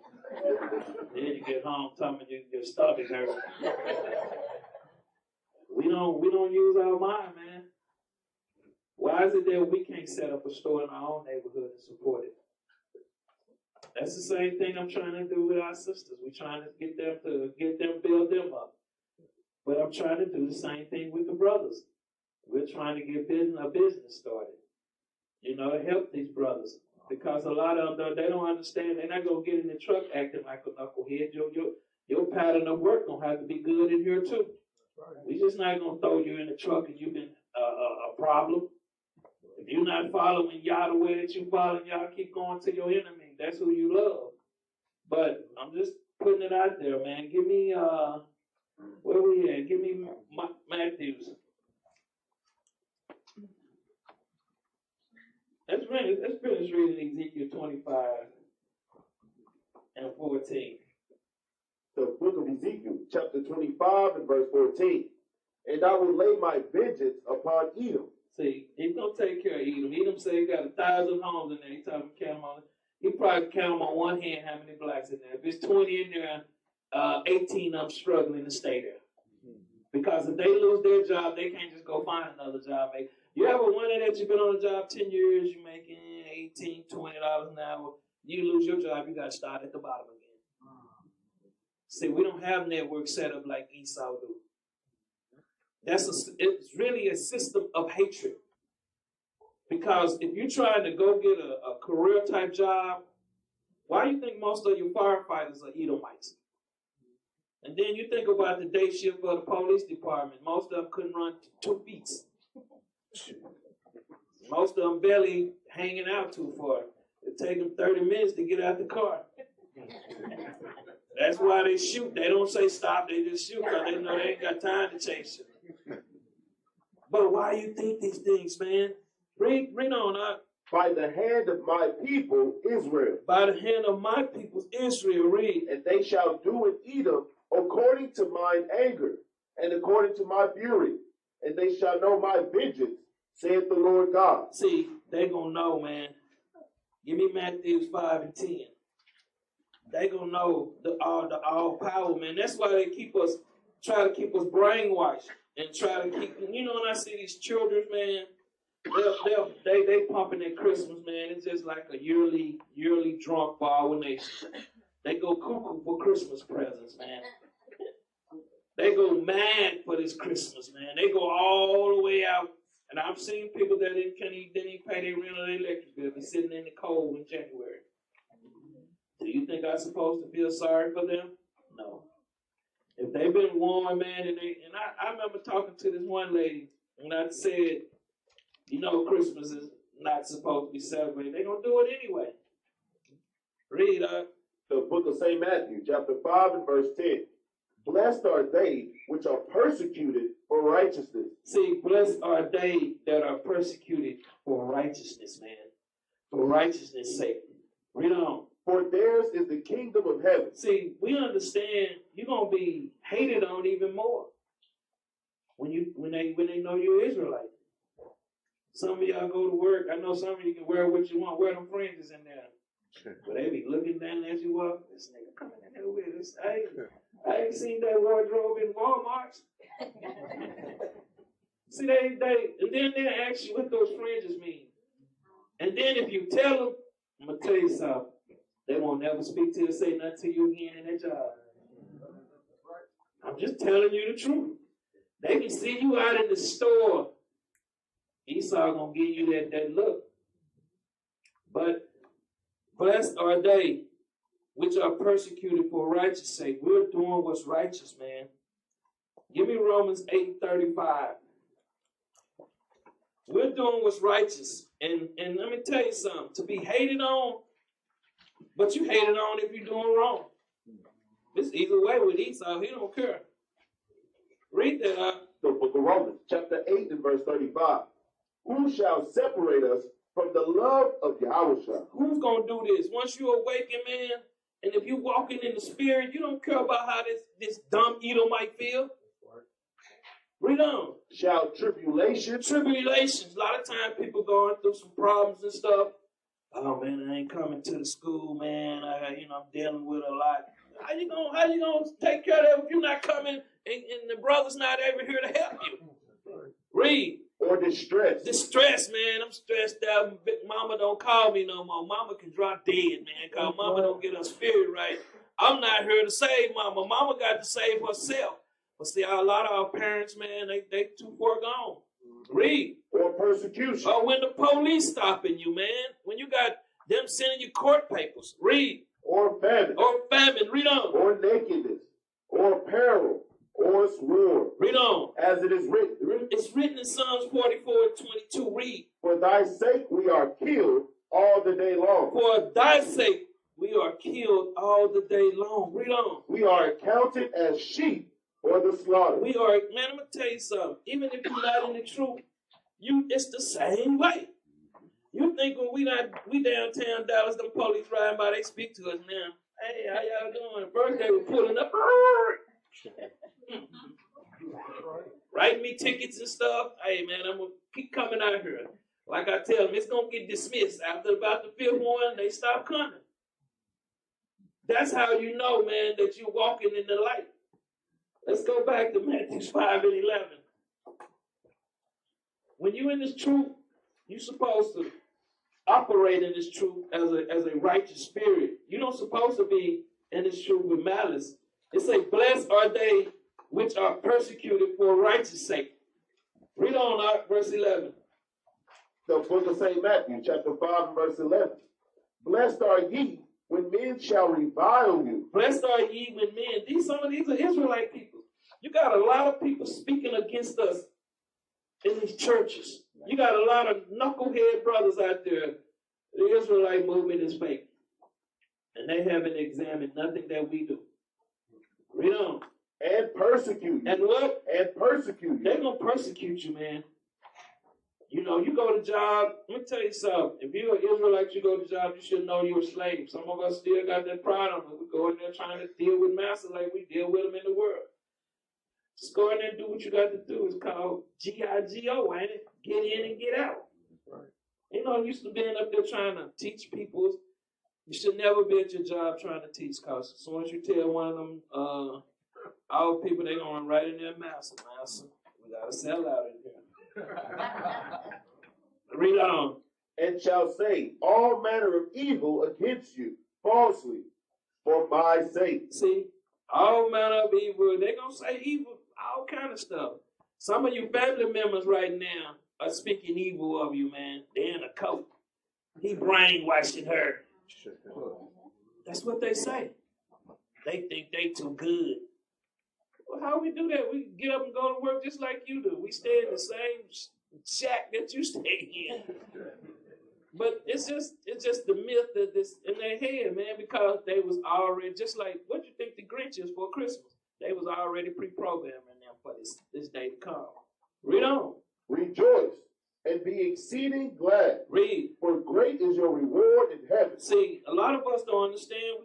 Then you get home talking your stomach hurt. We don't use our mind, man. Why is it that we can't set up a store in our own neighborhood and support it? That's the same thing I'm trying to do with our sisters. We're trying to get them, build them up. But I'm trying to do the same thing with the brothers. We're trying to get a business started, to help these brothers. Because a lot of them, they don't understand. They're not going to get in the truck acting like a knucklehead. Your pattern of work going to have to be good in here, too. We're just not going to throw you in the truck and you've been a problem. If you're not following Yah the way that you follow, y'all keep going to your enemy. That's who you love. But I'm just putting it out there, man. Give me, where we at? Give me Matthews. Let's finish reading Ezekiel 25 and 14. The book of Ezekiel, chapter 25 and verse 14. And I will lay my vengeance upon Edom. See, he's going to take care of Edom. Edom said he got 1,000 homes in there. He told him to count them on. He probably count them on one hand how many blacks in there. If it's 20 in there, 18 of them struggling to stay there. Because if they lose their job, they can't just go find another job. You ever wonder that you've been on a job 10 years, you're making $18, $20 an hour. You lose your job, you got to start at the bottom again. See, we don't have networks set up like Esau do. It's really a system of hatred. Because if you're trying to go get a career type job, why do you think most of your firefighters are Edomites? And then you think about the day shift of the police department. Most of them couldn't run 2 feet. Most of them barely hanging out too far. It take them 30 minutes to get out the car. That's why they shoot. They don't say stop. They just shoot because they know they ain't got time to chase you. But why do you think these things, man? Read on up. By the hand of my people, Israel. By the hand of my people, Israel, read. And they shall do in Edom according to mine anger and according to my fury. And they shall know my vengeance, saith the Lord God. See, they gonna know, man. Give me Matthew 5 and 10. They gonna know the all power, man. That's why they try to keep us brainwashed and try to keep. When I see these children, man, they pumping their Christmas, man. It's just like a yearly drunk for our nation. They go cuckoo for Christmas presents, man. They go mad for this Christmas, man. They go all the way out. And I've seen people that didn't pay their rent or their electric bill. They're sitting in the cold in January. Do you think I'm supposed to feel sorry for them? No. If they've been warned, man, and I remember talking to this one lady, and I said, Christmas is not supposed to be celebrated. They're going to do it anyway. Read up. The book of St. Matthew, chapter 5 and verse 10. Blessed are they which are persecuted for righteousness. See, blessed are they that are persecuted for righteousness, man. For righteousness' sake. Read on. For theirs is the kingdom of heaven. See, we understand you're gonna be hated on even more when they know you're Israelite. Some of y'all go to work. I know some of you can wear what you want, wear them fringes in there. But they be looking down as you walk. This nigga coming in there with us. I ain't seen that wardrobe in Walmart. See, they and then they ask you what those fringes mean. And then if you tell them, I'm gonna tell you something. They won't never speak to you, say nothing to you again in their job. I'm just telling you the truth. They can see you out in the store. Esau gonna give you that look. But blessed are they which are persecuted for righteous sake. We're doing what's righteous, man. Give me Romans 8:35. We're doing what's righteous. And let me tell you something. To be hated on, but you hated on if you're doing wrong. It's either way with Esau. He don't care. Read that up. The book of Romans, chapter 8 and verse 35. Who shall separate us from the love of Yahawashi? Who's going to do this? Once you awaken, man, and if you're walking in the spirit, you don't care about how this dumb Edom might feel. Read on. Shall tribulations. Tribulations. A lot of times people going through some problems and stuff. Oh, man, I ain't coming to the school, man. I'm dealing with a lot. How you gonna take care of that if you're not coming and the brother's not ever here to help you? Read. Or distress. Distress, man. I'm stressed out. Big mama don't call me no more. Mama can drop dead, man, because mama don't get her spirit right. I'm not here to save mama. Mama got to save herself. But see, a lot of our parents, man, they too far gone. Read. Or persecution. Or when the police stopping you, man. When you got them sending you court papers. Read. Or famine. Or famine. Read on. Or nakedness. Or peril. Or sword. Read on. As it is written. It's written in Psalms 44:22. Read. For thy sake we are killed all the day long. For thy sake we are killed all the day long. Read on. We are accounted as sheep for the slaughter. We are, man, I'm going to tell you something. Even if you're not in the truth, it's the same way. You think when we downtown Dallas, them police riding by, they speak to us now. Hey, how y'all doing? First they were pulling up. Writing me tickets and stuff. Hey, man, I'm going to keep coming out here. Like I tell them, it's going to get dismissed. After about the fifth one, they stop coming. That's how you know, man, that you're walking in the light. Let's go back to Matthew 5 and 11. When you're in this truth, you're supposed to operate in this truth as a righteous spirit. You're not supposed to be in this truth with malice. It says, blessed are they which are persecuted for righteous sake. Read on, verse 11. The book of St. Matthew, chapter 5, verse 11. Blessed are ye when men shall revile you. Blessed are ye when men. Some of these are Israelite people. You got a lot of people speaking against us in these churches. You got a lot of knucklehead brothers out there. The Israelite movement is fake. And they haven't examined nothing that we do. Read on. And persecute you. And what? And persecute you. They're going to persecute you, man. You know, you go to job. Let me tell you something. If you're an Israelite, you go to job, you should know you're a slave. Some of us still got that pride on us. We go in there trying to deal with masters like we deal with them in the world. Just go in there and do what you got to do. It's called G-I-G-O, ain't it? Get in and get out. Right. You know, I'm used to being up there trying to teach people. You should never be at your job trying to teach, because as soon as you tell one of them, our people, they're going to run right in there, master, we got to sell out in here. Read on. And shall say all manner of evil against you falsely for my sake. See, all manner of evil. They're going to say evil, all kind of stuff. Some of you family members right now are speaking evil of you, man. They're in a cult. He brainwashing her. That's what they say. They think they too good. Well, how we do that? We get up and go to work just like you do. We stay in the same shack that you stay in. But it's just the myth that this in their head, man, because they was already, just like, what you think the Grinch is for Christmas? They was already pre-programming them for this day to come. Read on. Rejoice and be exceeding glad. Read. For great is your reward in heaven. See, a lot of us don't understand.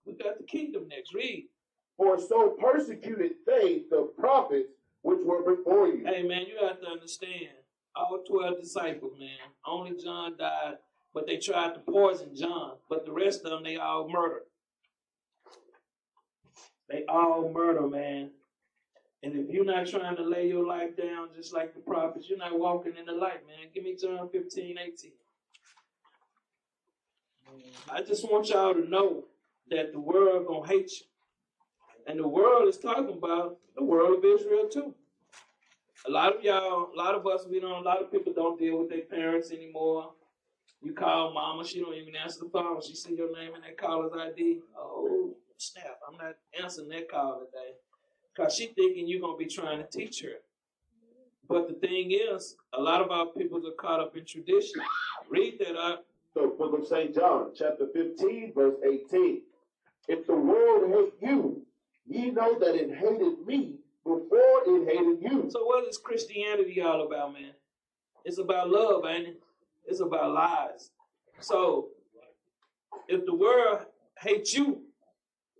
We got the kingdom next. Read. For so persecuted they the prophets which were before you. Hey, man, you have to understand. All 12 disciples, man. Only John died, but they tried to poison John. But the rest of them, they all murdered. They all murder, man. And if you're not trying to lay your life down just like the prophets, you're not walking in the light, man. Give me John 15:18. I just want y'all to know that the world gonna hate you. And the world is talking about the world of Israel too. A lot of us, a lot of people don't deal with their parents anymore. You call mama, she don't even answer the phone. She see your name in that caller's ID. Oh, snap, I'm not answering that call today. Because she thinking you're going to be trying to teach her. But the thing is, a lot of our people are caught up in tradition. Read that up. So, book of St. John, chapter 15, verse 18. If the world hate you, ye know that it hated me before it hated you. So what is Christianity all about, man? It's about love, ain't it? It's about lies. So, if the world hates you,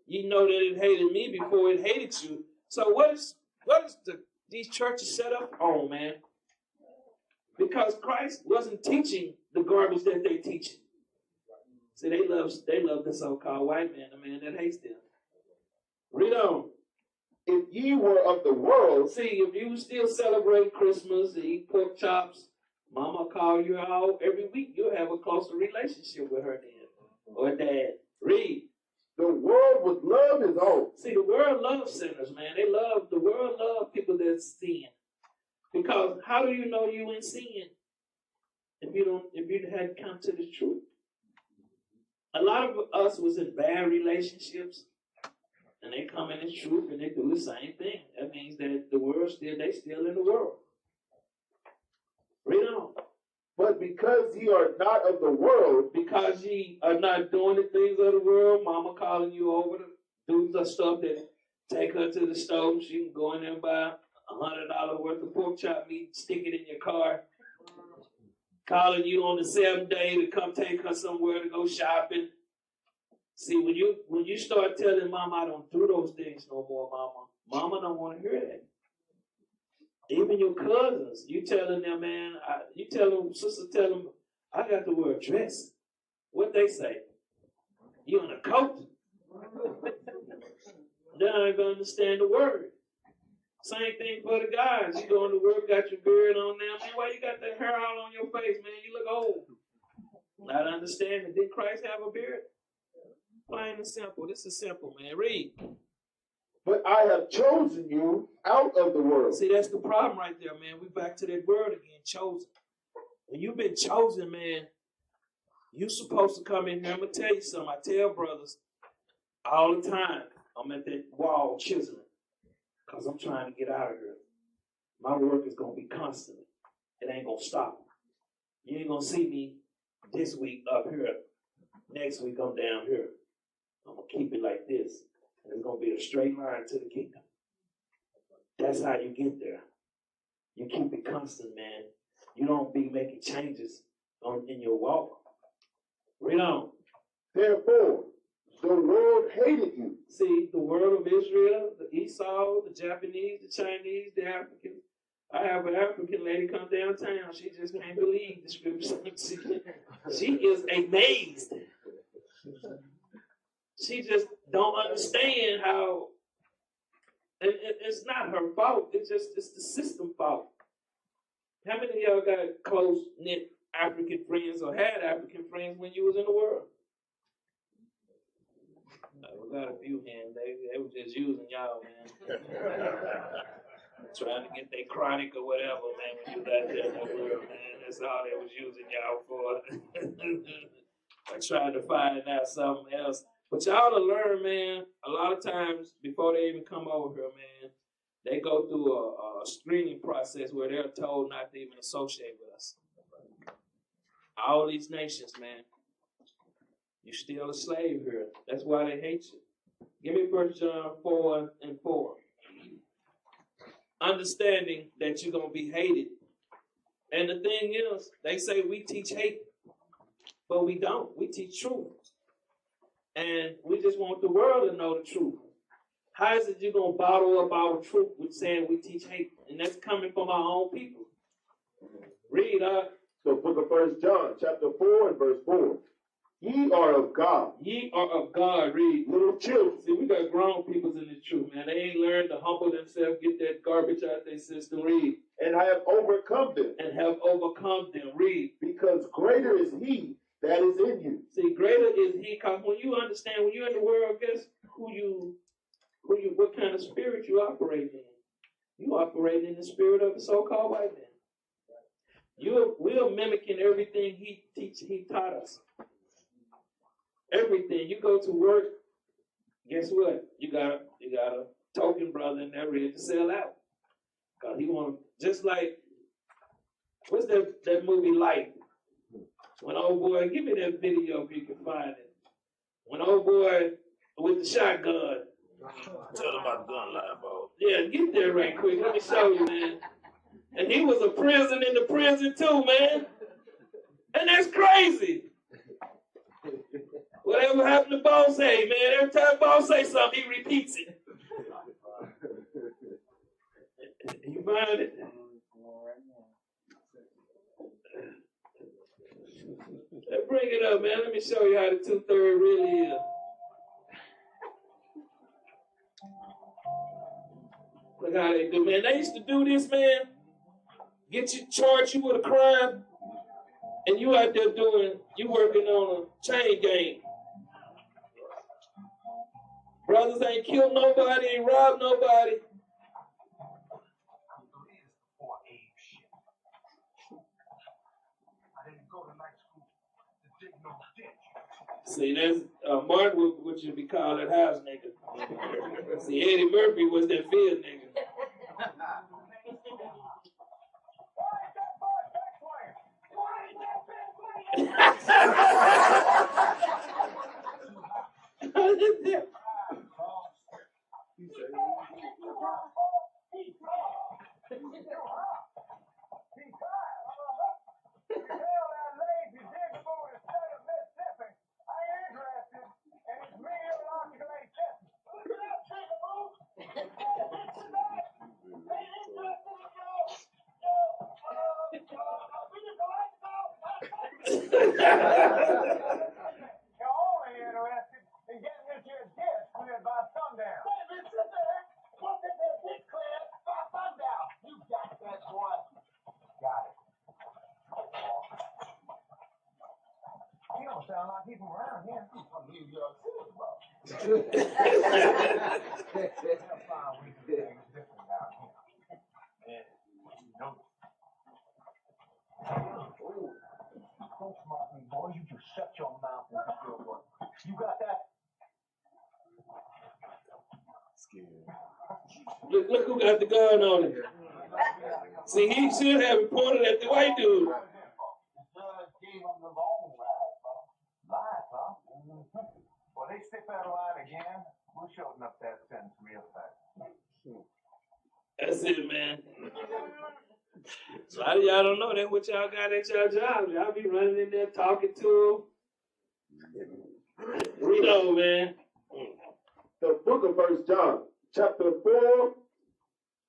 you know that it hated me before it hated you. So what is these churches set up on, man? Because Christ wasn't teaching the garbage that they teach. See, they love the so-called white man, the man that hates them. Read on. If ye were of the world, see, if you still celebrate Christmas and eat pork chops, mama call you out every week, you'll have a closer relationship with her then. Or dad. Read. The world would love his own. See, the world loves sinners, man. The world loves people that sin. Because how do you know you in sin if you hadn't come to the truth? A lot of us was in bad relationships, and they come in the truth and they do the same thing. That means that the world they still in the world. Read on. But because ye are not of the world, because ye are not doing the things of the world, mama calling you over to do the stuff that take her to the stove. She can go in there and buy $100 worth of pork chop meat, stick it in your car. Calling you on the 7th day to come take her somewhere to go shopping. See, when you start telling mama, I don't do those things no more, mama don't want to hear that. Even your cousins, you telling them, man, sister tell them, I got to wear a dress. What they say? You in a coat? They don't even understand the word. Same thing for the guys. You going to work, got your beard on now. Man, why you got that hair all on your face, man? You look old. Not understanding. Did Christ have a beard? Plain and simple. This is simple, man. Read. But I have chosen you out of the world. See, that's the problem right there, man. We back to that word again, chosen. When you've been chosen, man, you supposed to come in here. I'm going to tell you something. I tell brothers all the time, I'm at that wall chiseling because I'm trying to get out of here. My work is going to be constant. It ain't going to stop. You ain't going to see me this week up here. Next week, I'm down here. I'm going to keep it like this. And it's going to be a straight line to the kingdom. That's how you get there. You keep it constant, man. You don't be making changes in your walk. Read on. Therefore, the world hated you. See, the world of Israel, the Esau, the Japanese, the Chinese, the Africans. I have an African lady come downtown. She just can't believe the scripture. She is amazed. She just don't understand how. It's not her fault. It's the system fault. How many of y'all got close-knit African friends or had African friends when you was in the world? We got a few hands. They were just using y'all, man. Trying to get their chronic or whatever, man, when you got there in the world, man. That's all they was using y'all for. I tried to find out something else. But y'all to learn, man, a lot of times before they even come over here, man, they go through a screening process where they're told not to even associate with us. All these nations, man, you're still a slave here. That's why they hate you. Give me 1 John 4:4. Understanding that you're going to be hated And the thing is, they say we teach hate, but we don't. We teach truth. And we just want the world to know the truth. How is it you're going to bottle up our truth with saying we teach hate? And that's coming from our own people. Read, The book of 1 John, chapter 4 and verse 4. Ye are of God. Ye are of God, read. Little children. See, we got grown people in this truth, man. They ain't learned to humble themselves, get that garbage out their system, read. And I have overcome them. And have overcome them, read. Because greater is he that is in you. See, greater is he, because when you understand, when you're in the world, guess what kind of spirit you operate in? You operate in the spirit of the so-called white man. We're mimicking everything he taught us. Everything. You go to work, guess what? You got a token brother in there ready to sell out. Because he want just like, what's that movie Light? When old boy, give me that video if you can find it. When old boy with the shotgun. Tell them about the gun line, bro. Yeah, get there right quick. Let me show you, man. And he was a prison in the prison too, man. And that's crazy. Whatever happened to Boss say, man, every time Boss say something, he repeats it. You find it? Bring it up, man. Let me show you how the 2/3 really is. Look how they do, man. They used to do this, man. Charge you with a crime, and you out there you working on a chain gang. Brothers ain't killed nobody, ain't robbed nobody. See, that's Martin was what you be called that house nigga. See, Eddie Murphy was that field nigga. Look who got the gun on him. See, he should have it pointed at the white dude. Well, they step out of line again. We'll shorten up that sentence real fast. That's it, man. So a lot of y'all don't know that what y'all got at y'all job. Y'all be running in there talking to them. Read on, man. The book of 1 John, chapter 4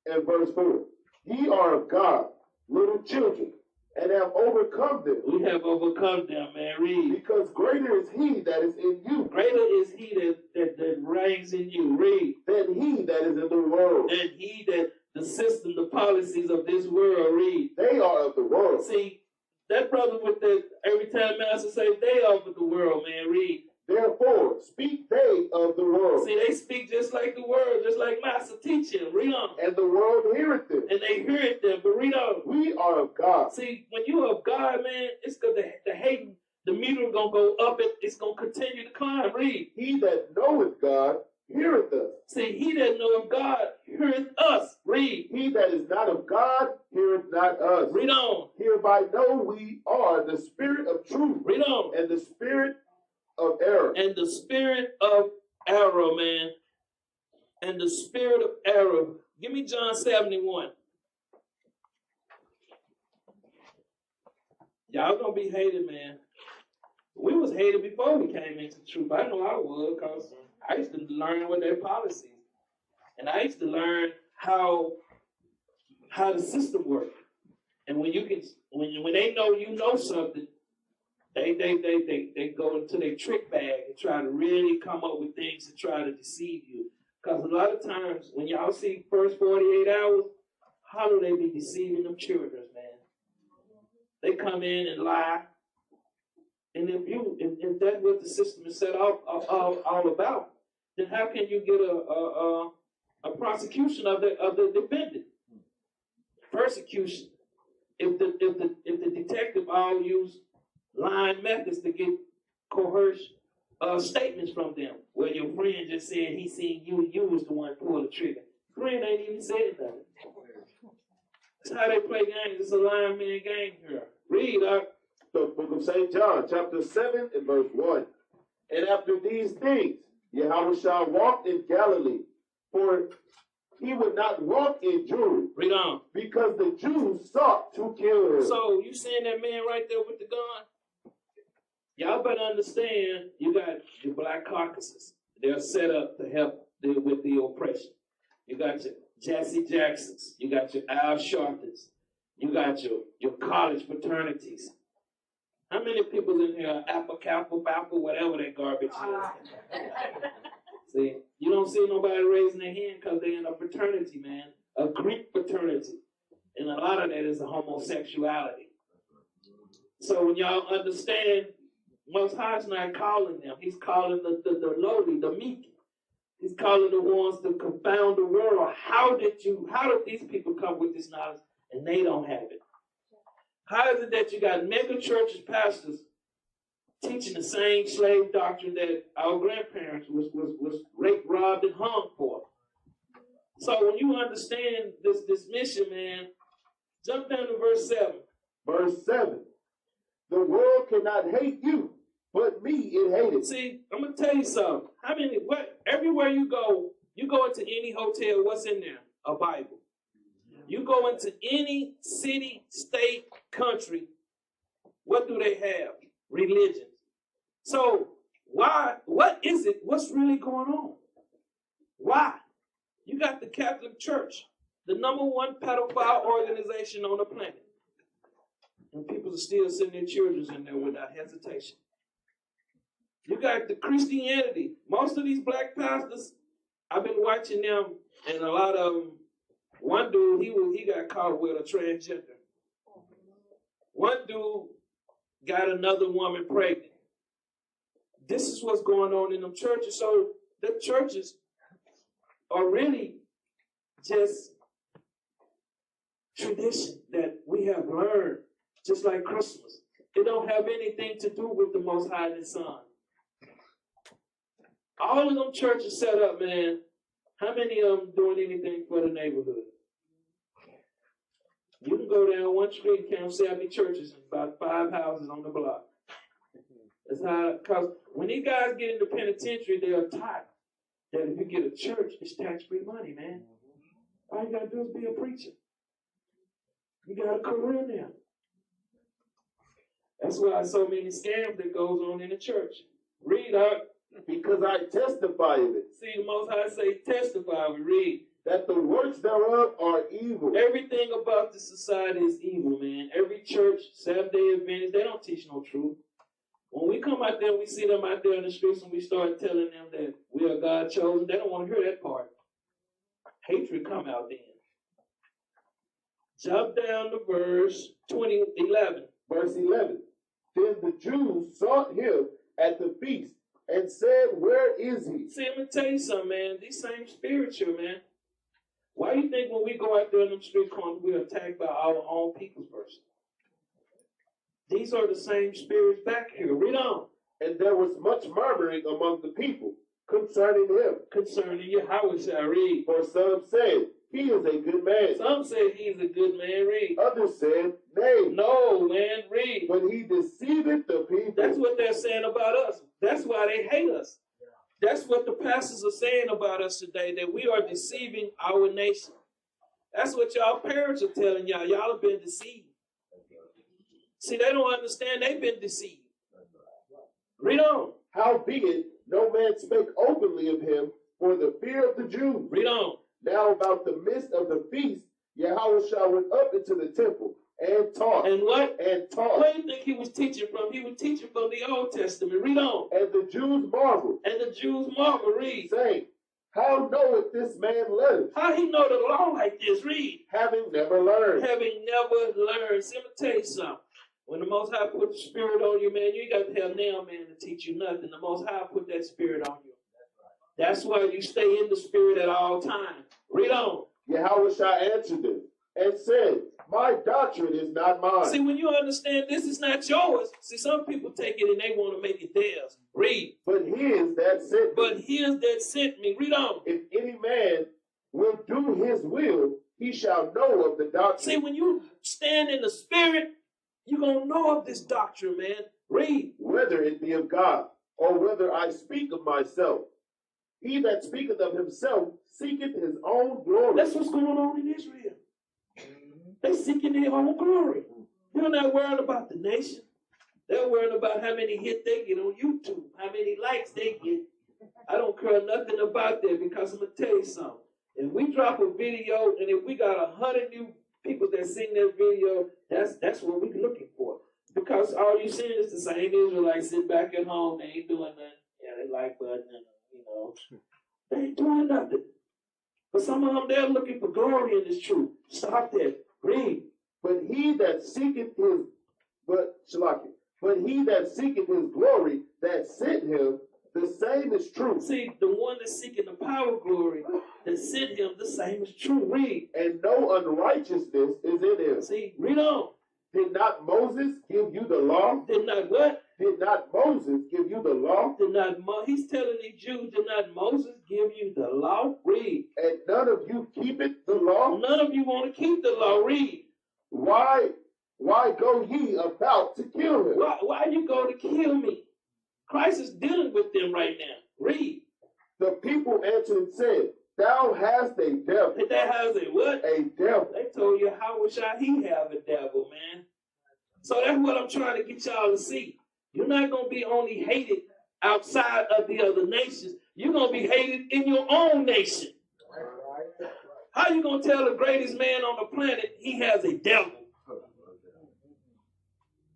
and verse 4. Ye are of God, little children, and have overcome them. We have overcome them, man. Read. Because greater is he that is in you. Greater is he that reigns in you. Read. Than he that is in the world. Than he that the system, the policies of this world. Read. They are of the world. See, that brother with the every time master say they are of the world, man. Read. Therefore, speak they of the world. See, they speak just like the world, just like master teaching. Read on. And the world heareth them. And they hear it them, but read on. We are of God. See, when you are of God, man, it's because the hate, the meter gonna go up, it's gonna continue to climb. Read. He that knoweth God heareth us. See, he that knoweth God heareth us. Read. He that is not of God heareth not us. Read on. Hereby know we are the spirit of truth. Read on. And the spirit of error. And the spirit of error, man. And the spirit of error. Give me John 71. Y'all gonna be hated, man. We was hated before we came into the truth. I know I was, because I used to learn what their policies. And I used to learn how the system worked. And when they know you know something, they go into their trick bag and try to really come up with things to try to deceive you. Because a lot of times when y'all see first 48 hours, how do they be deceiving them children, man? They come in and lie. And if that's what the system is set up all about, then how can you get a prosecution of the defendant? Persecution. If the detective all use lying methods to get coerced statements from them, where your friend just said he seen you was the one pulling the trigger. Friend ain't even said nothing. That's how they play games. It's a lying man game here. Read up. The book of St. John, chapter 7 and verse 1. And after these things, Yahawashi walked in Galilee, for he would not walk in Jewry. Read on. Because the Jews sought to kill him. So you seeing that man right there with the gun? Y'all better understand, you got your black caucuses. They're set up to help deal with the oppression. You got your Jesse Jacksons. You got your Al Sharptons. You got your college fraternities. How many people in here are Alpha, Kappa, Bappa, whatever that garbage is? See, you don't see nobody raising their hand because they're in a fraternity, man. A Greek fraternity. And a lot of that is a homosexuality. So when y'all understand, Most High's not calling them. He's calling the lowly, the meek. He's calling the ones to confound the world. How did these people come with this knowledge and they don't have it? How is it that you got mega churches, pastors, teaching the same slave doctrine that our grandparents was raped, robbed, and hung for? So when you understand this mission, man, jump down to verse 7. Verse 7. The world cannot hate you, but me it hated. See, I'm going to tell you something. Everywhere you go into any hotel, what's in there? A Bible. You go into any city, state, country, what do they have? Religion. So what is it? What's really going on? Why? You got the Catholic Church, the #1 pedophile organization on the planet. And people are still sending their children in there without hesitation. You got the Christianity. Most of these black pastors, I've been watching them, and a lot of them. One dude, he got caught with a transgender. One dude got another woman pregnant. This is what's going on in them churches. So the churches are really just tradition that we have learned, just like Christmas. It don't have anything to do with the Most High and His Son. All of them churches set up, man. How many of them doing anything for the neighborhood? You can go down one street and count 70 churches, about 5 houses on the block. That's how, because when these guys get in the penitentiary, they are taught that if you get a church, it's tax-free money, man. All you got to do is be a preacher. You got a career now. That's why so many scams that goes on in the church. Read out. Because I testify of it. See, the Most High say testify. We read. That the works thereof are evil. Everything about the society is evil, man. Every church, Seventh-day Adventist, they don't teach no truth. When we come out there, we see them out there in the streets and we start telling them that we are God chosen, they don't want to hear that part. Hatred come out then. Jump down to verse 11. Verse 11. Then the Jews sought him at the feast and said, where is he? See, I'm going to tell you something, man. These same spirits here, man. Why do you think when we go out there in them street corners, we're attacked by our own peoples first? These are the same spirits back here. Read on. And there was much murmuring among the people concerning him. Concerning Yahawashi, read. For some said, he is a good man. Some said he's a good man, read. Others said, nay. No, man, read. But he deceiveth the people. That's what they're saying about us. That's why they hate us. That's what the pastors are saying about us today, that we are deceiving our nation. That's what y'all parents are telling y'all. Y'all have been deceived. See, they don't understand. They've been deceived. Read on. Howbeit, no man spake openly of him for the fear of the Jews. Read on. Now about the midst of the feast, Yahawashi went up into the temple and taught. And what? And taught. Where do you think he was teaching from? He was teaching from the Old Testament. Read on. And the Jews marveled. And the Jews marveled. Read. Saying, how knoweth this man letters? How he know the law like this? Read. Having never learned. Having never learned. See, I'm going to tell you something. When the Most High put the Spirit on you, man, you ain't got to have nail man to teach you nothing. The Most High put that Spirit on you. That's why you stay in the Spirit at all times. Read on. Yahawashi answered them and said, my doctrine is not mine. See, when you understand this is not yours, see, some people take it and they want to make it theirs. Read. But his that sent me. But his that sent me. Read on. If any man will do his will, he shall know of the doctrine. See, when you stand in the Spirit, you're going to know of this doctrine, man. Read. Whether it be of God, or whether I speak of myself. He that speaketh of himself seeketh his own glory. That's what's going on in Israel. They seeking their own glory. They're not worried about the nation. They're worried about how many hits they get on YouTube, how many likes they get. I don't care nothing about that, because I'm going to tell you something. If we drop a video and if we got 100 new people that seen that video, that's what we're looking for. Because all you seeing is the same Israelites sitting back at home. They ain't doing nothing. Yeah, they like button, you know. They ain't doing nothing. But some of them, they're looking for glory in this truth. Stop that. Read. But he that seeketh his, but he that seeketh his glory that sent him, the same is true. See, the one that's seeking the power glory that sent him, the same is true. Read. And no unrighteousness is in him. See, read on. Did not Moses give you the law? Did not what? Did not Moses give you the law? Did not he's telling the Jews, did not Moses give you the law? Read. And none of you keep it the law? None of you want to keep the law. Read. Why go ye about to kill him? Why you go to kill me? Christ is dealing with them right now. Read. The people answered and said, thou hast a devil. That has a what? A devil. They told you, how wish he have a devil, man? So that's what I'm trying to get y'all to see. You're not going to be only hated outside of the other nations. You're going to be hated in your own nation. How you going to tell the greatest man on the planet he has a devil?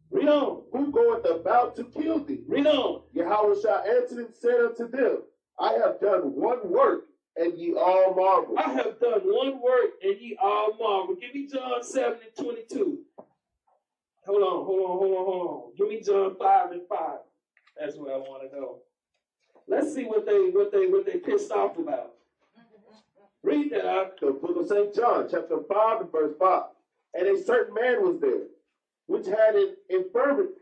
Read on. Who goeth about to kill thee? Read on. Yahawashi answered and said unto them, I have done one work, and ye all marvel. I have done one work, and ye all marvel. Give me John 7:22. Hold on. Give me John 5:5. That's where I want to go. Let's see what they pissed off about. Read that out. The book of St. John, chapter 5 and verse 5. And a certain man was there, which had an infirmity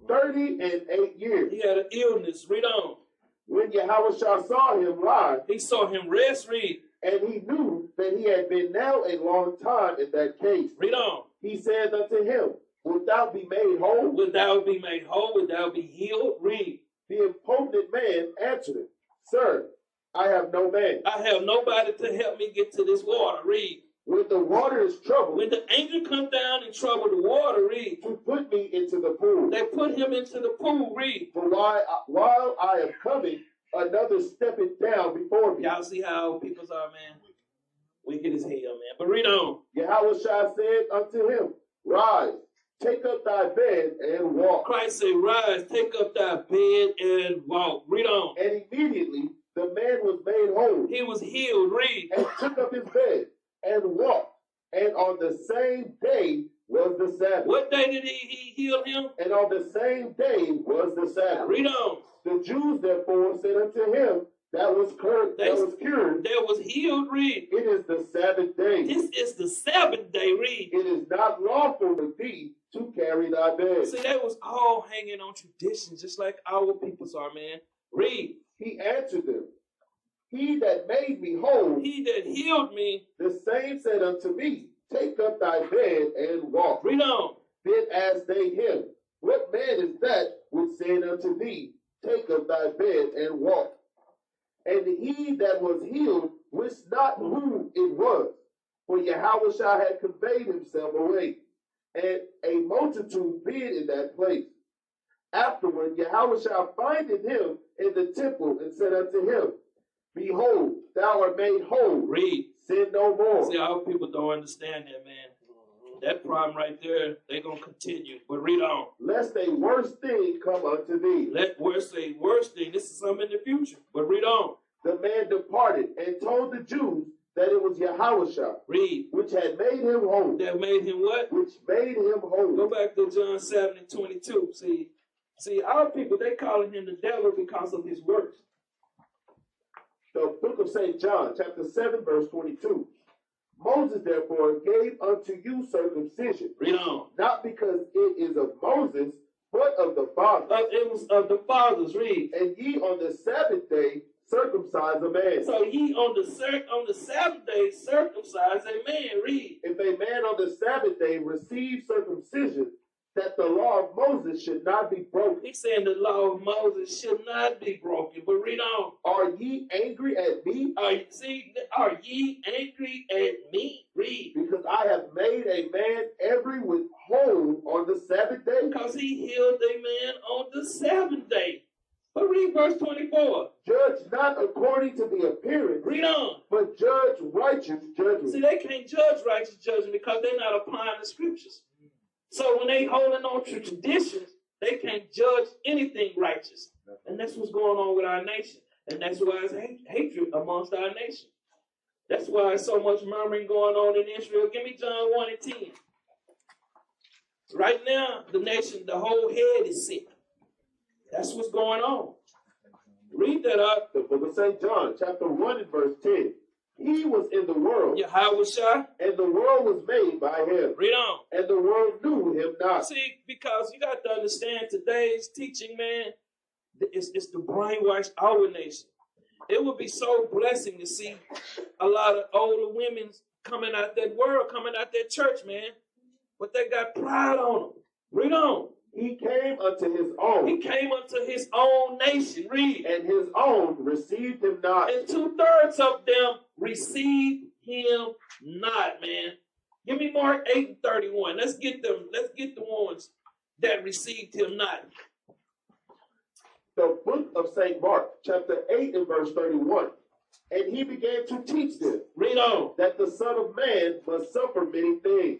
38 years. He had an illness. Read on. When Yahawashi saw him lie, he saw him rest. Read. And he knew that he had been now a long time in that case. Read on. He said unto him, wilt thou be made whole? Wilt thou be made whole? Wilt thou be healed? Read. The impotent man answered him, Sir, I have no man. I have nobody to help me get to this water. Read. When the water is troubled. When the angel comes down and trouble the water. Read. To put me into the pool. They put him into the pool. Read. For while I am coming, another stepping down before me. Y'all see how people's are, man? Wicked as hell, man. But read on. Yahawashi said unto him, Rise, take up thy bed and walk. Christ said, Rise, take up thy bed and walk. Read on. And immediately the man was made whole. He was healed. Read. And took up his bed and walked. And on the same day was the Sabbath. What day did he heal him? And on the same day was the Sabbath. Read on. The Jews therefore said unto him, that was cured, that was healed. Read. It is the Sabbath day. This is the Sabbath day. Read. It is not lawful for thee to carry thy bed. See, that was all hanging on traditions, just like our peoples are, man. Read. He answered them, He that made me whole, he that healed me, the same said unto me, Take up thy bed and walk. Read on. Then asked they him, What man is that which said unto thee, Take up thy bed and walk? And he that was healed wist not who it was, for Yahawashi had conveyed himself away. and a multitude being in that place. Afterward, Yahawashi findeth him in the temple and said unto him, Behold, thou art made whole. Read. Sin no more. See, our people don't understand that, man. That problem right there, they're going to continue. But read on. Lest a worse thing come unto thee. Let worse a worse thing. This is something in the future. But read on. The man departed and told the Jews that it was Yahawashi. Read. Which had made him whole. That made him what? Which made him whole. Go back to John 7:22. See, our people, they calling him the devil because of his works. The book of St. John, chapter 7, verse 22. Moses, therefore, gave unto you circumcision. Read on. Not because it is of Moses, but of the fathers. It was of the fathers. Read. And ye on the Sabbath day circumcise a man. So ye on the Sabbath day circumcise a man. Read. If a man on the Sabbath day receive circumcision, that the law of Moses should not be broken. He's saying the law of Moses should not be broken. But read on. Are ye angry at me? Are ye angry at me? Read. Because I have made a man every with whole on the Sabbath day. Because he healed a man on the Sabbath day. But read verse 24. Judge not according to the appearance. Read on. But judge righteous judgment. See, they can't judge righteous judgment because they're not applying the scriptures. So when they holding on to traditions, they can't judge anything righteous. And that's what's going on with our nation. And that's why it's hatred amongst our nation. That's why there's so much murmuring going on in Israel. Give me John 1 and 10. Right now, the nation, the whole head is sick. That's what's going on. Read that up. The book of St. John, chapter 1 and verse 10. He was in the world. Yahawashi. And the world was made by him. Read on. And the world knew him not. See, because you got to understand today's teaching, man, it's to brainwash our nation. It would be so blessing to see a lot of older women coming out that world, coming out that church, man. But they got pride on them. Read on. He came unto his own. He came unto his own nation. Read. And his own received him not. And 2/3 of them received him not, man. Give me Mark 8 and 31. Let's get them. Let's get the ones that received him not. The book of St. Mark, chapter 8 and verse 31. And he began to teach them. Read on. That the Son of Man must suffer many things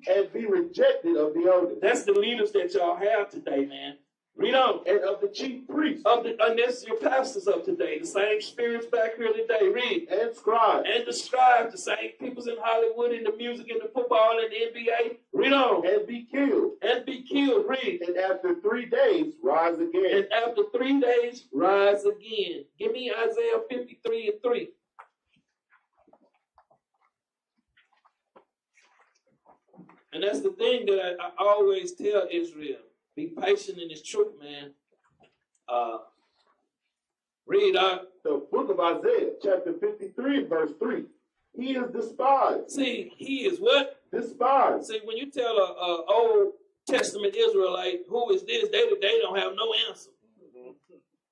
and be rejected of the elders. That's the leaders that y'all have today, man. Read on. And of the chief priests. And that's your pastors of today. The same spirits back here today. Read. And scribes. And the scribes, the same peoples in Hollywood, in the music, in the football, in the NBA. Read on. And be killed. And be killed. Read. And after 3 days rise again. And after 3 days rise again. Give me Isaiah 53 and 3. And that's the thing that I always tell Israel. Be patient in this truth, man. Read out. The book of Isaiah, chapter 53, verse 3. He is despised. See, he is what? Despised. See, when you tell a Old Testament Israelite, who is this? They don't have no answer.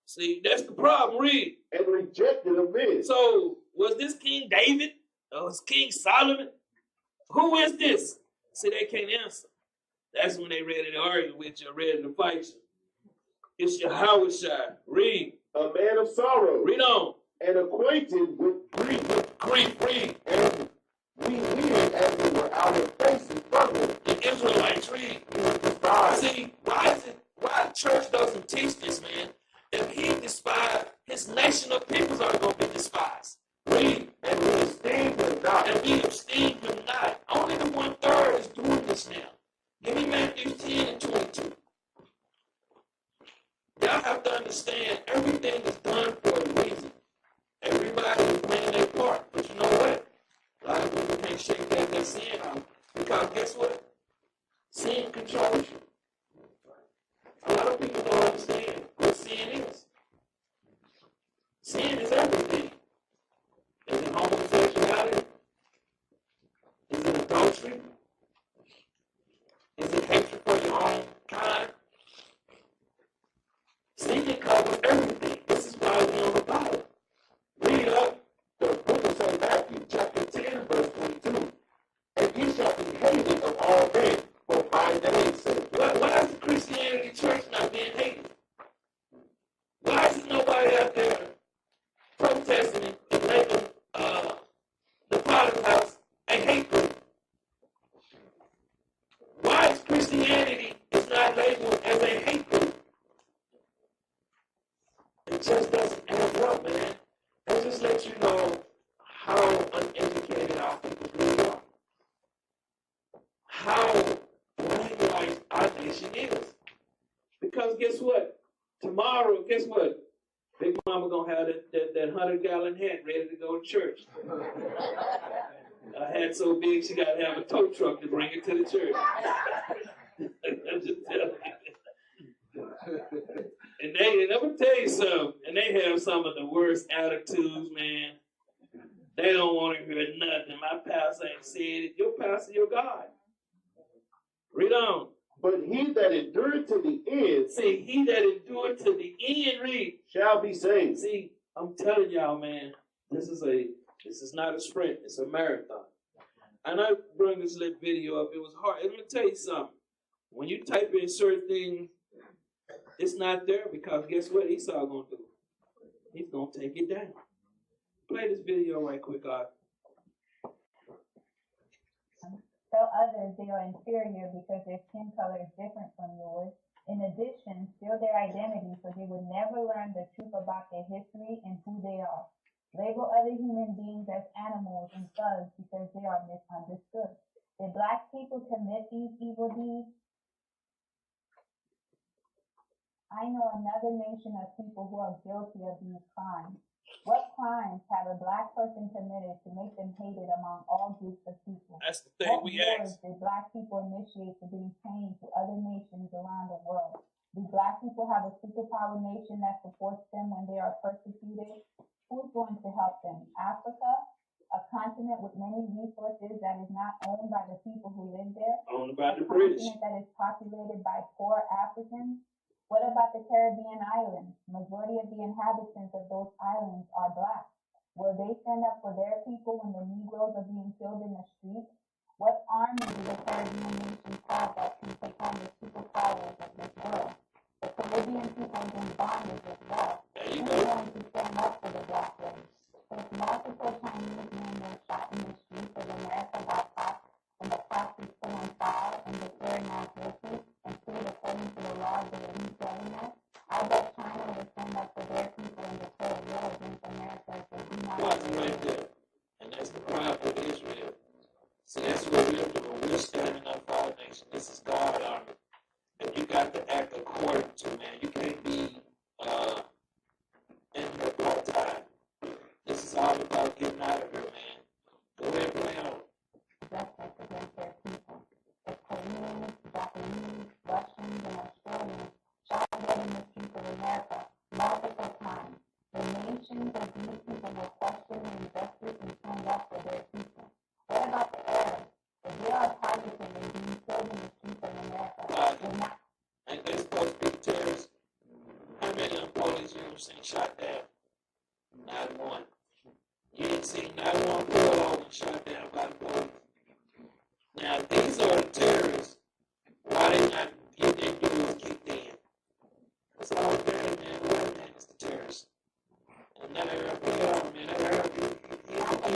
See, that's the problem. Read. And rejected of men. So, was this King David? Or was King Solomon? Who is this? See, they can't answer. That's when they ready to argue with you, ready to fight you. It's Yahawashi. Read. A man of sorrow. Read on. And acquainted with grief. With grief. Read. And we hid as it were our faces from him. The Israelites, read. He was despised. See, why the church doesn't teach this, man? If he despised, his nation of peoples are going to be despised. Read. And we esteemed him not. And we esteemed him not. Only the 1/3 is doing this now. Give me Matthew 10 and 22. Y'all have to understand everything is done for a reason. Everybody is playing their part. But you know what? A lot of people can't shake that sin out. Because guess what? Sin controls you. A lot of people don't understand what sin is. Sin is everything. Is it homosexuality? Is it adultery? Is it hatred for your own kind? Sin covers everything. This is why we on the Bible. Read up the book of St. Matthew, chapter 10, verse 22. And ye shall be hated of all men for guess what? Tomorrow, guess what? Big Mama gonna have that 100-gallon hat ready to go to church. A hat so big she gotta have a tow truck to bring it to the church. I'm just telling you. And I'm gonna tell you something. And they have some of the worst attitudes, man. They don't want to hear nothing. My pastor ain't said it. Your pastor, your God. Read on. But he that endureth to the end, See, he that endureth to the end, read, shall be saved. See, I'm telling y'all, man, this is not a sprint, it's a marathon. And I bring this little video up. It was hard. Let me tell you something. When you type in certain things, it's not there because guess what Esau gonna do? He's gonna take it down. Play this video right quick, God. Tell others they are inferior because their skin color is different from yours. In addition, steal their identity so they would never learn the truth about their history and who they are. Label other human beings as animals and thugs because they are misunderstood. Did Black people commit these evil deeds? I know another nation of people who are guilty of these crimes. What crimes have a Black person committed to make them hated among all groups of people? That's the thing What we wars ask. did Black people initiate to bring pain to other nations around the world? Do Black people have a superpower nation that supports them when they are persecuted? Who's going to help them? Africa, a continent with many resources that is not owned by the people who live there? Owned by A the British. continent that is populated by poor Africans? What about the Caribbean islands? Majority of the inhabitants of those islands are Black. Will they stand up for their people when the Negroes are being killed in the streets? What army do the Caribbean nations have that can take on the superpowers of this world? The Caribbean people are in bondage as well. Who's going to stand up for the Black race? Since multiple Chinese men were shot in the streets of America by cops, and the cops is still on trial and declared not guilty, and sued according to the laws of the new government, I bet China will stand up for their people and declare war against America if they do not Watch right there. And that's the pride of Israel. See, that's what we're doing. We're standing up for our nation. This is God's army. And you got to act according to, man. You can't be in the part-time. This is all about getting out of here, man. Go ahead, play on. justice against their people. The Koreans, Japanese, Russians, and Australians shot dead in the streets of America multiple times. The nations of these people will question the injustice and stand up for their people. What about the Arabs? If they are targeted and being killed in the streets of America, they're not. And they're supposed to be terrorists. How many of them police you ever seen shot down? Not one. You ain't seen not one poor one shot down by the police. Now, these are the terrorists. Why they not get their dues kicked in? It's all there, man. Where, man, it's the terrorists. And that Arab, we are, man. That Arab, he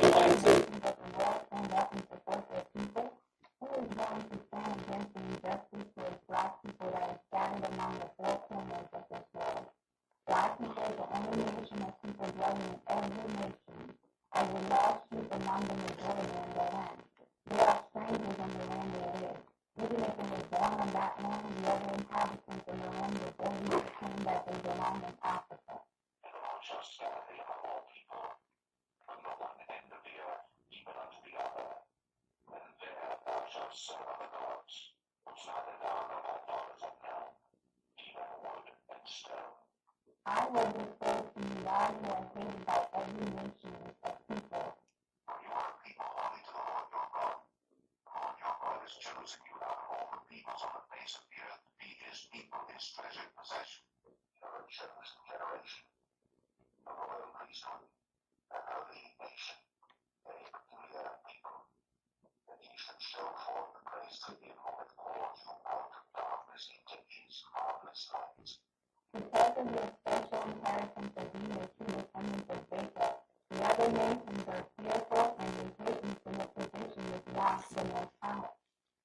likes it. But the world stand up and support their people. Who is going to stand against the injustice towards Black people that is scattered among the four corners of this world? Black people is the only nation of people dwelling in every nation, as the lost sheep among the majority in the land. They are strangers in the land they live. Even if they were born on that land, the other inhabitants in the land will boldly claim that they belong in Africa. And the Lord shall scatter thee among all people, from the one end of the earth even unto the other. And there thou shalt serve other gods, which neither thou nor thy daughters have known, even wood and stone. I will disclose to you why you are hated by every nation of people. For you are a people holy to the Lord your God. The Lord your God has chosen you out of all the peoples on the face of the earth to be his people, his treasured possession. You are a chosen generation, a royal priesthood, a holy nation, a peculiar people, that ye should show forth the praise of him who hath called you out of darkness into his marvelous light. Because of your special inheritance of being the true descendants of Jacob, the other nations are fearful and they hate you for your position with Yah, the Most High.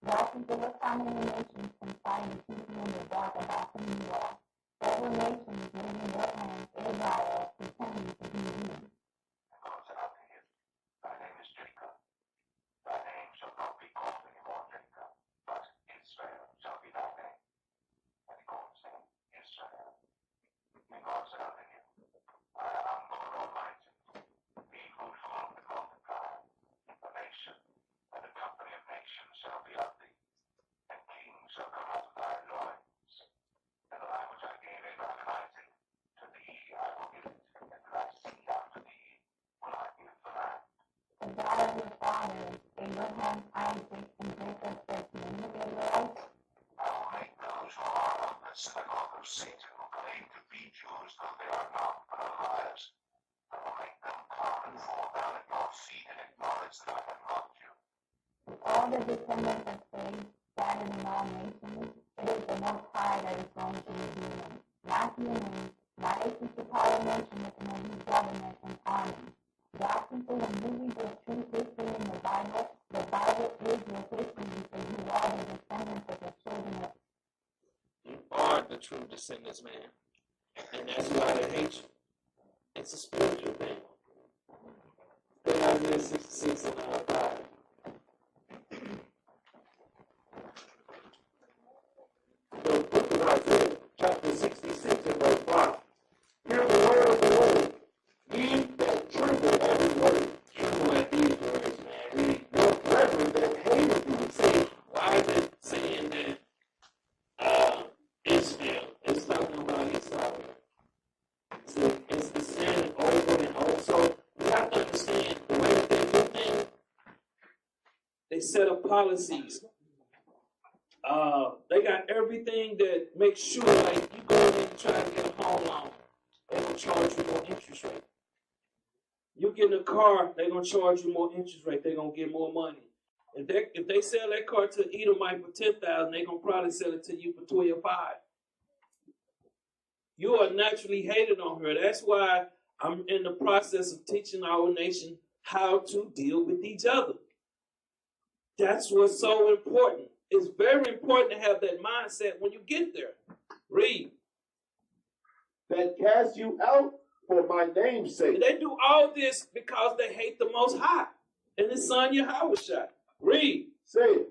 Black people, look how many nations conspire to keep you in the dark about who you are. since that I have marked you. All the descendants of slaves scattered in all nations, it is the Most High that is going to redeem them. Not humans, not a superpower nation with an elite government and army. Black people, when you read your true history in the Bible is your history because you are the descendants of the children of. You are the true descendants, man. And that's why they hate you. It's a spiritual thing. Stay out here 66 and 5. The book of Isaiah, chapter 66 and verse 5. Hear the word of the Lord. Ye that tremble at his word. Tremble at these words, man. Read. Your brethren that hated you. See, why is it saying that Israel is talking about Esau? See, it's saying over and over. So you have to understand the way that they do things. They set up policies. They got everything that makes sure, like, you go in and try to get a home loan, they're going to charge you more interest rate. You get in a car, they're going to charge you more interest rate. They're going to get more money. If they sell that car to Edomite for $10,000, they're going to probably sell it to you for $12,500. You are naturally hated on her. That's why I'm in the process of teaching our nation how to deal with each other. That's what's so important. It's very important to have that mindset when you get there. Read. That cast you out for my name's sake. And they do all this because they hate the Most High and His Son Yahawashi. Read. Say it.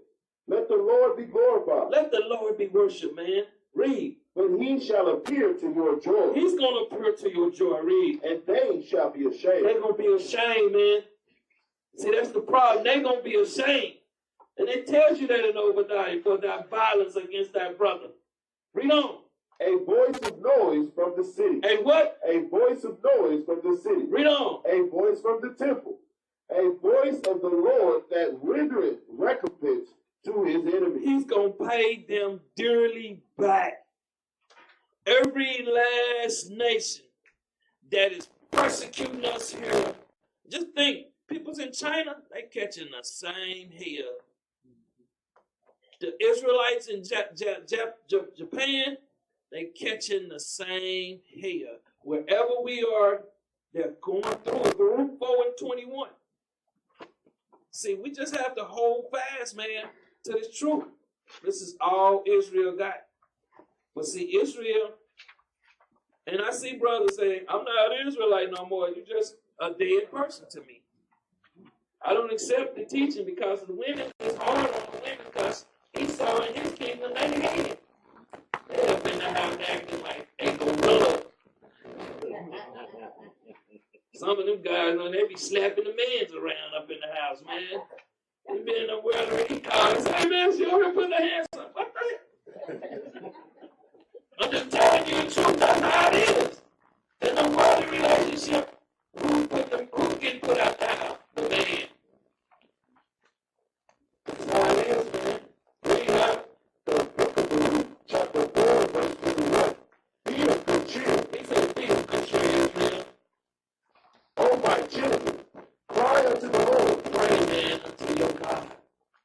Let the Lord be glorified. Let the Lord be worshipped, man. Read. But he shall appear to your joy. He's going to appear to your joy. Read. And they shall be ashamed. They're going to be ashamed, man. See, that's the problem. They're going to be ashamed. And it tells you that in Obadiah for thy violence against thy brother. Read on. A voice of noise from the city. A what? A voice of noise from the city. Read on. A voice from the temple. A voice of the Lord that rendereth recompense to his enemies. He's going to pay them dearly back. Every last nation that is persecuting us here, just think, people's in China, they catching the same hell. The Israelites in Japan, they catching the same hell. Wherever we are, they're going through it. Group 4 and 21. See, we just have to hold fast, man, to this truth. This is all Israel got. But see, Israel, and I see brothers saying, I'm not an Israelite no more. You're just a dead person to me. I don't accept the teaching because the women is hard on the women because Esau and his kingdom, they hate it. They up in the house acting like they gorilla. Some of them guys, they be slapping the mans around up in the house, man. They been in the world already called and say, hey man, she over here putting her hands up. What the? I'm just telling you the truth, that's how it is. In a worldly relationship, who can put out the house? The man. That's how it is, man. Read out the book of Luke, chapter 4, verse 21. Be of good cheer. He said, be of good cheer, Israel. O my children, cry unto the Lord. Pray, man, unto your God.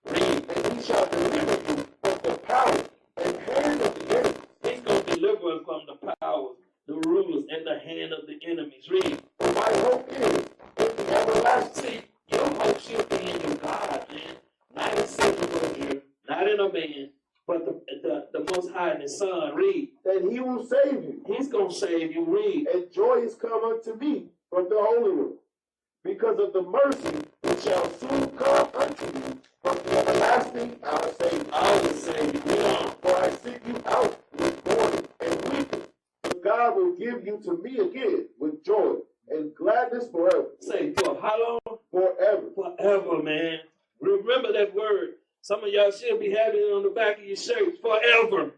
Read. And he shall deliver you from the power and hand of the enemy. He's going to deliver us from the powers, the rulers, and the hand of the enemies. Read. For my hope is in the everlasting. See, your hope should be in your God, man. Not in Satan, not in a man, but the Most High and His Son. Read. That he will save you. He's going to save you. Read. And joy is come unto me from the Holy One, because of the mercy which shall soon come unto you from the everlasting our Savior. I will save you. Read on. For I sent you out with mourning and weeping, but God will give you to me again with joy and gladness forever. Say, for how long? Forever. Forever, man. Remember that word. Some of y'all should be having it on the back of your shirts. Forever.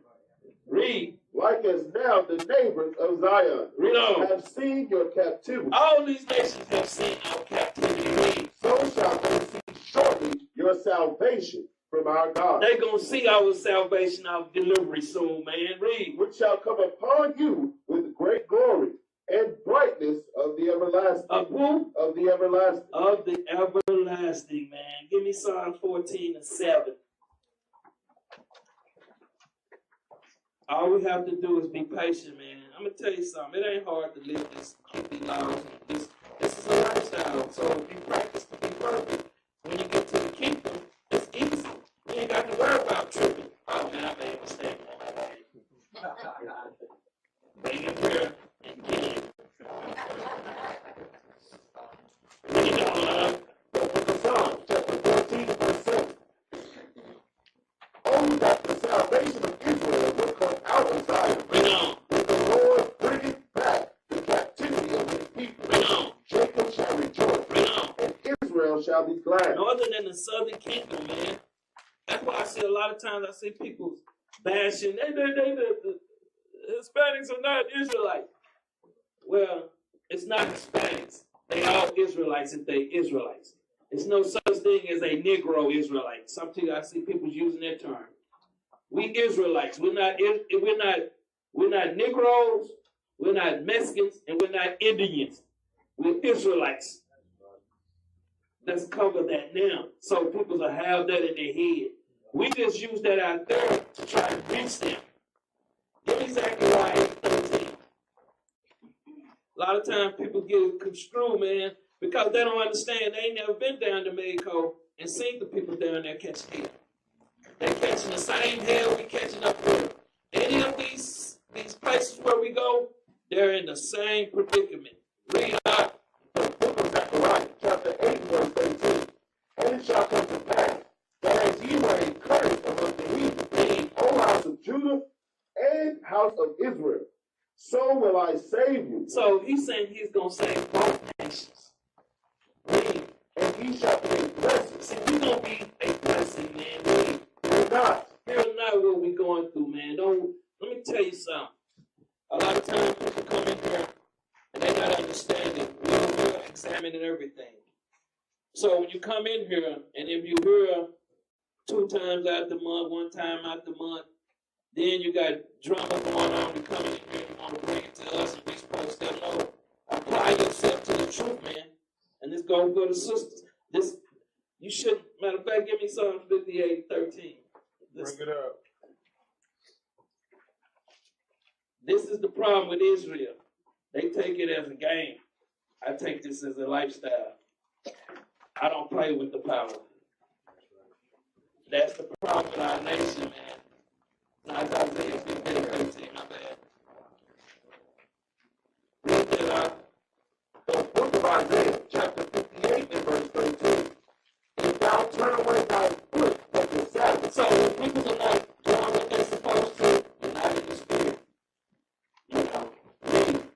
Read. Like as now the neighbors of Zion Read on. have seen your captivity. All these nations have seen our captivity. Read. So shall they see shortly your salvation from our God. They're going to see our salvation, our delivery soon, man. Read. Which shall come upon you with great glory and brightness of the everlasting. Of who? Of the everlasting. Of the everlasting. everlasting, man. Give me Psalm 14:7. All we have to do is be patient, man. I'm going to tell you something. It ain't hard to live this, keep these laws. This is a lifestyle. So if you practice to be perfect, when you get to the kingdom, it's easy. You ain't got to worry about tripping. Oh, man, I made a mistake. Bring it here and get it. Read on, Psalm chapter 14, verse 7. Oh, that the salvation of Israel will come out of Zion. Bring on. When the Lord bringeth back the captivity of his people, Bring on. Jacob shall rejoice, Bring on. and Israel shall be glad. Northern and the southern kingdom, man. That's why I see a lot of times I see people bashing. The Hispanics are not Israelites. Well, it's not Hispanics. They all Israelites if they Israelites. There's no such thing as a Negro Israelite. Sometimes I see people using that term. We Israelites. We're not Negroes. We're not Mexicans, and we're not Indians. We're Israelites. Let's cover that now, so people will have that in their head. We just use that out there to try to reach them. Give me Zechariah 13. A lot of times people get construed, man, because they don't understand. They ain't never been down to Mexico and seen the people down there catching hell. They're catching the same hell we catching up here. Any of these places where we go, they're in the same predicament. Read out The book of Zechariah, chapter 8, verse 13. And it shall come to pass that as ye were encouraged among the heathen, O house of Judah and house of Israel, so will I save you. So he's saying he's going to save both nations. Read. And ye shall be a blessing. See, we're going to be a blessing, man. Read. Fear not. Fear not what we're going through, man. Let me tell you something. A lot of times people come in here and they got to understand it. We're examining everything. So when you come in here, and if you hear 2 times out the month, 1 time out the month, then you got drama going on. You come in here, you want to bring it to us, and we're supposed to know. Apply yourself to the truth, man. And this goes for the sisters. This, you shouldn't, matter of fact, give me Psalm 58:13. Bring it up. This is the problem with Israel. They take it as a game. I take this as a lifestyle. I don't play with the power. That's the problem with our nation, man. Not Isaiah 58:13, my bad. Read that out. The book of Isaiah, chapter 58, and verse 13. If thou turn away thy foot from the Sabbath. So when people are not doing what they're supposed to, you're not in the spirit. You know,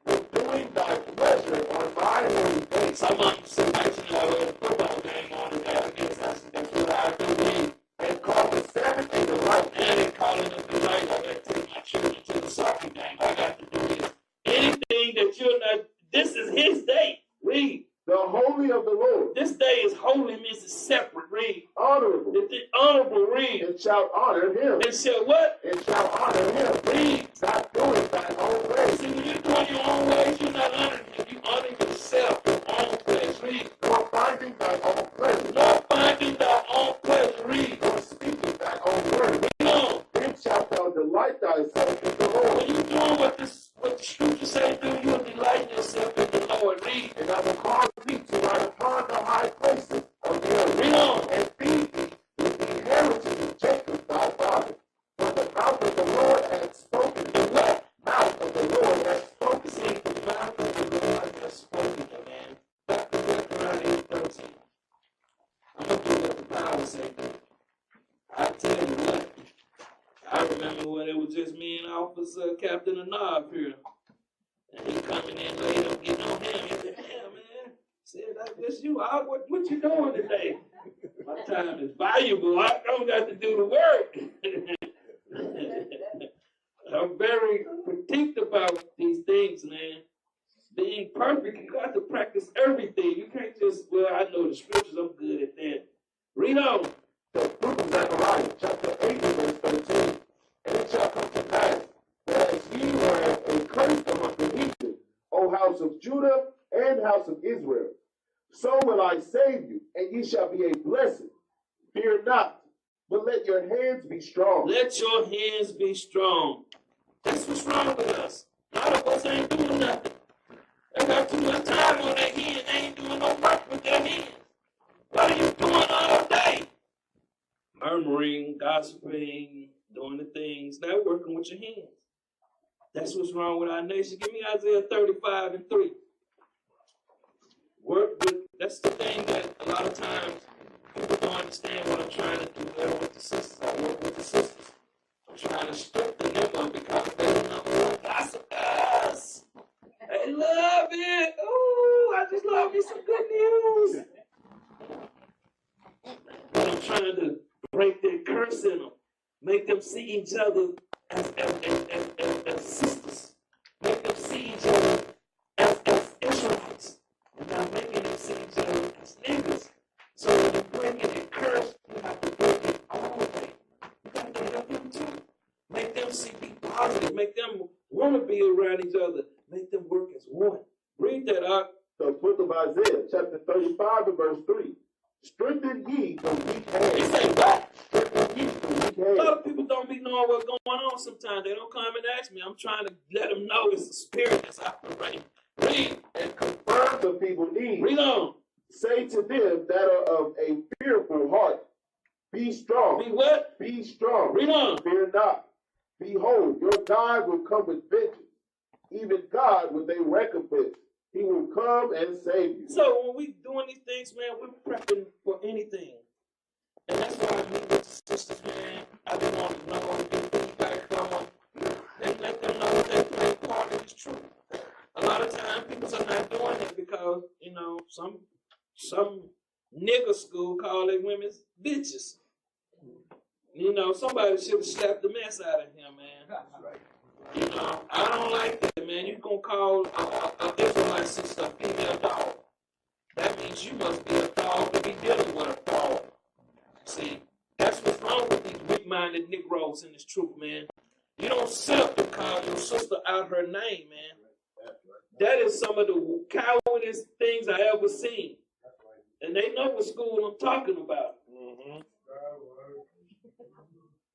With doing thy pleasure on my holy day. some of them sit like, you know, a football game on and that's what I do. Read. And call the Sabbath a delight. And they calling it the right. I got to take my children to the soccer game. I got to do this. Anything that you're not, this is his day. Read. The holy of the Lord. This day is holy, means it's separate. Read. Honorable. The honorable. Read. And shall honor him. And shall what? And shall honor him. Read. Not doing thine own way. See, when you're doing your own ways, you're not honoring him. You honor yourself, your own place. Read. Nor finding thine own pleasure. Nor finding thy own pleasure. Read. Nor speaking thine own word. No. Then shalt thou delight thyself in the Lord. When you're doing what the scripture say do, you'll delight yourself in the Lord. Read. And I will cause thee to ride upon the high places of the earth. Read on. And feed thee with the inheritance of Jacob thy father. For the mouth of the Lord hath spoken. The what? Mouth of the Lord hath spoken. See, the mouth of the Lord has spoken, man. Back to Deuteronomy 13. I'm going to do what the power say. I tell you what. I remember when it was just me and Officer Captain Anab here. And he coming in late, I'm getting on him. He said, yeah, man. Said, that's you. What you doing today? My time is valuable. I don't got to do the work. I'm very critiqued about these things, man. Being perfect, you got to practice everything. You can't just, well, I know the scriptures, I'm good at that. Read on. The book of Zechariah, chapter 8, verse 13. And it shall come to pass that as ye were encouraged among the heathen, O house of Judah and house of Israel, So will I save you, and ye shall be a blessing. Fear not, but let your hands be strong. Let your hands be strong. That's what's wrong with us. A lot of us ain't doing nothing. They got too much time on their hands. They ain't doing no work with their hands. What are you doing all day? Murmuring, gossiping, doing the things, not working with your hands. That's what's wrong with our nation. Give me Isaiah 35:3. Work with, that's the thing that a lot of times people don't understand what I'm trying to do there with the sisters. I work with the sisters. I'm trying to strengthen them up because they don't know who gossipers. They love it. Ooh, I just love me some good news. But I'm trying to break that curse in them. Make them see each other as sisters. Make them see each other as Israelites. Without making them see each other as niggas. So when you're breaking that curse, you have to break it all the way. You got to help them too. Make them see, be positive. Make them want to be around each other. Make them work as one. Read that out. The book of Isaiah, chapter 35 and verse 3. Strengthen ye the weak hands. He say what? Strengthen ye the weak A hands. lot of people don't be knowing what's going on sometimes. They don't come and ask me. I'm trying to let them know it's the spirit that's operating. Read. And confirm the feeble knees. Read on. Say to them that are of a fearful heart, be strong. Be what? Be strong. Read on. Fear not. Behold, your God will come with vengeance, even God with a recompense. He will come and save you. So when we doing these things, man, we're prepping for anything. And that's why I meet with the sisters, man. I just want to know if you gotta come on and let them know that they play part of this truth. A lot of times people are not doing it because, you know, some nigger school call their women bitches. You know, somebody should have slapped the mess out of him, man. You know, I don't like that, man. You're going to call a Israelite sister a female dog. That means you must be a dog to be dealing with a dog. See, that's what's wrong with these weak-minded Negroes in this truth, man. You don't sit up and call your sister out her name, man. That is some of the cowardest things I ever seen. And they know what school I'm talking about. Mm-hmm.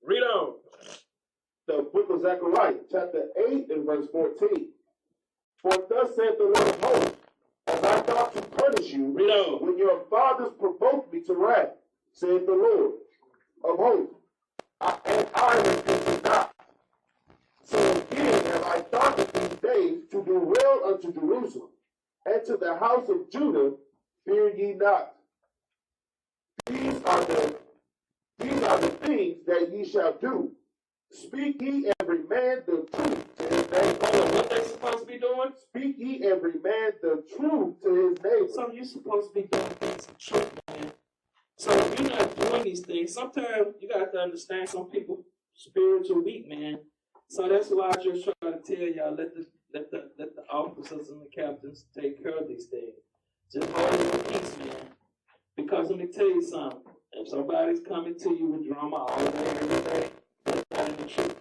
Read on. The book of Zechariah, chapter 8 and verse 14. For thus saith the Lord of hosts, as I thought to punish you, Read on. when your fathers provoked me to wrath, saith the Lord of hosts, and I repented not. So again have I thought of these days to do well unto Jerusalem, and to the house of Judah, fear ye not. These are the things that ye shall do. Speak ye every man the truth to his neighbor. What they supposed to be doing? Speak ye every man the truth to his neighbor. So you're supposed to be doing things in truth, man. So if you're not doing these things, sometimes you got to understand some people spiritual weak, man. So that's why I just try to tell y'all, let the officers and the captains take care of these things. Just hold your peace, man. Because let me tell you something. If somebody's coming to you with drama all day, every day, that's not in the truth.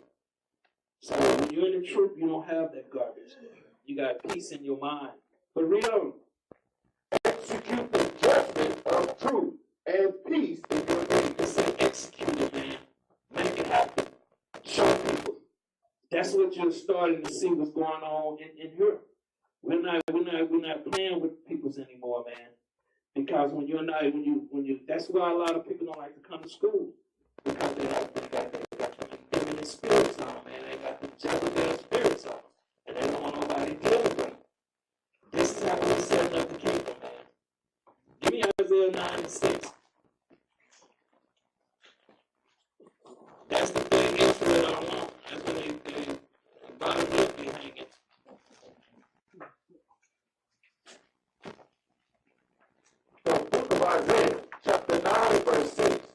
So when you're in the truth, you don't have that garbage. You got peace in your mind. But read on. Execute the judgment of truth and peace in your days. It say execute it, man. Make it happen. Show people. That's what you're starting to see what's going on in Europe. We're not playing with peoples anymore, man. Because when you that's why a lot of people don't like to come to school. Because they got their spirits on, man. They got the Jezebel spirits on. And they don't want nobody dealing with them. This is how we're setting up the kingdom, man. Give me Isaiah 9 and 6. That's the thing Israel don't want. That's when they bottom lip be hanging. The book of Isaiah, chapter 9, verse 6.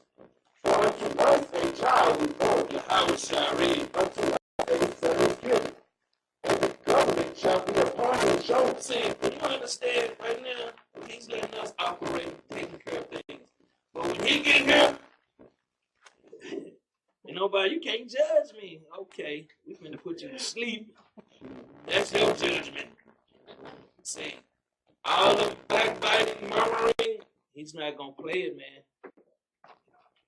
For unto us a child is born, Yahawashi, read. unto us a son is given, and the government shall be upon his shoulders. See, when you understand right now, he's letting us operate, taking care of things. But when he get here, nobody, you can't judge me. Okay, we finna put you to sleep. That's your judgment. See, all the backbiting, murmuring, he's not going to play it, man.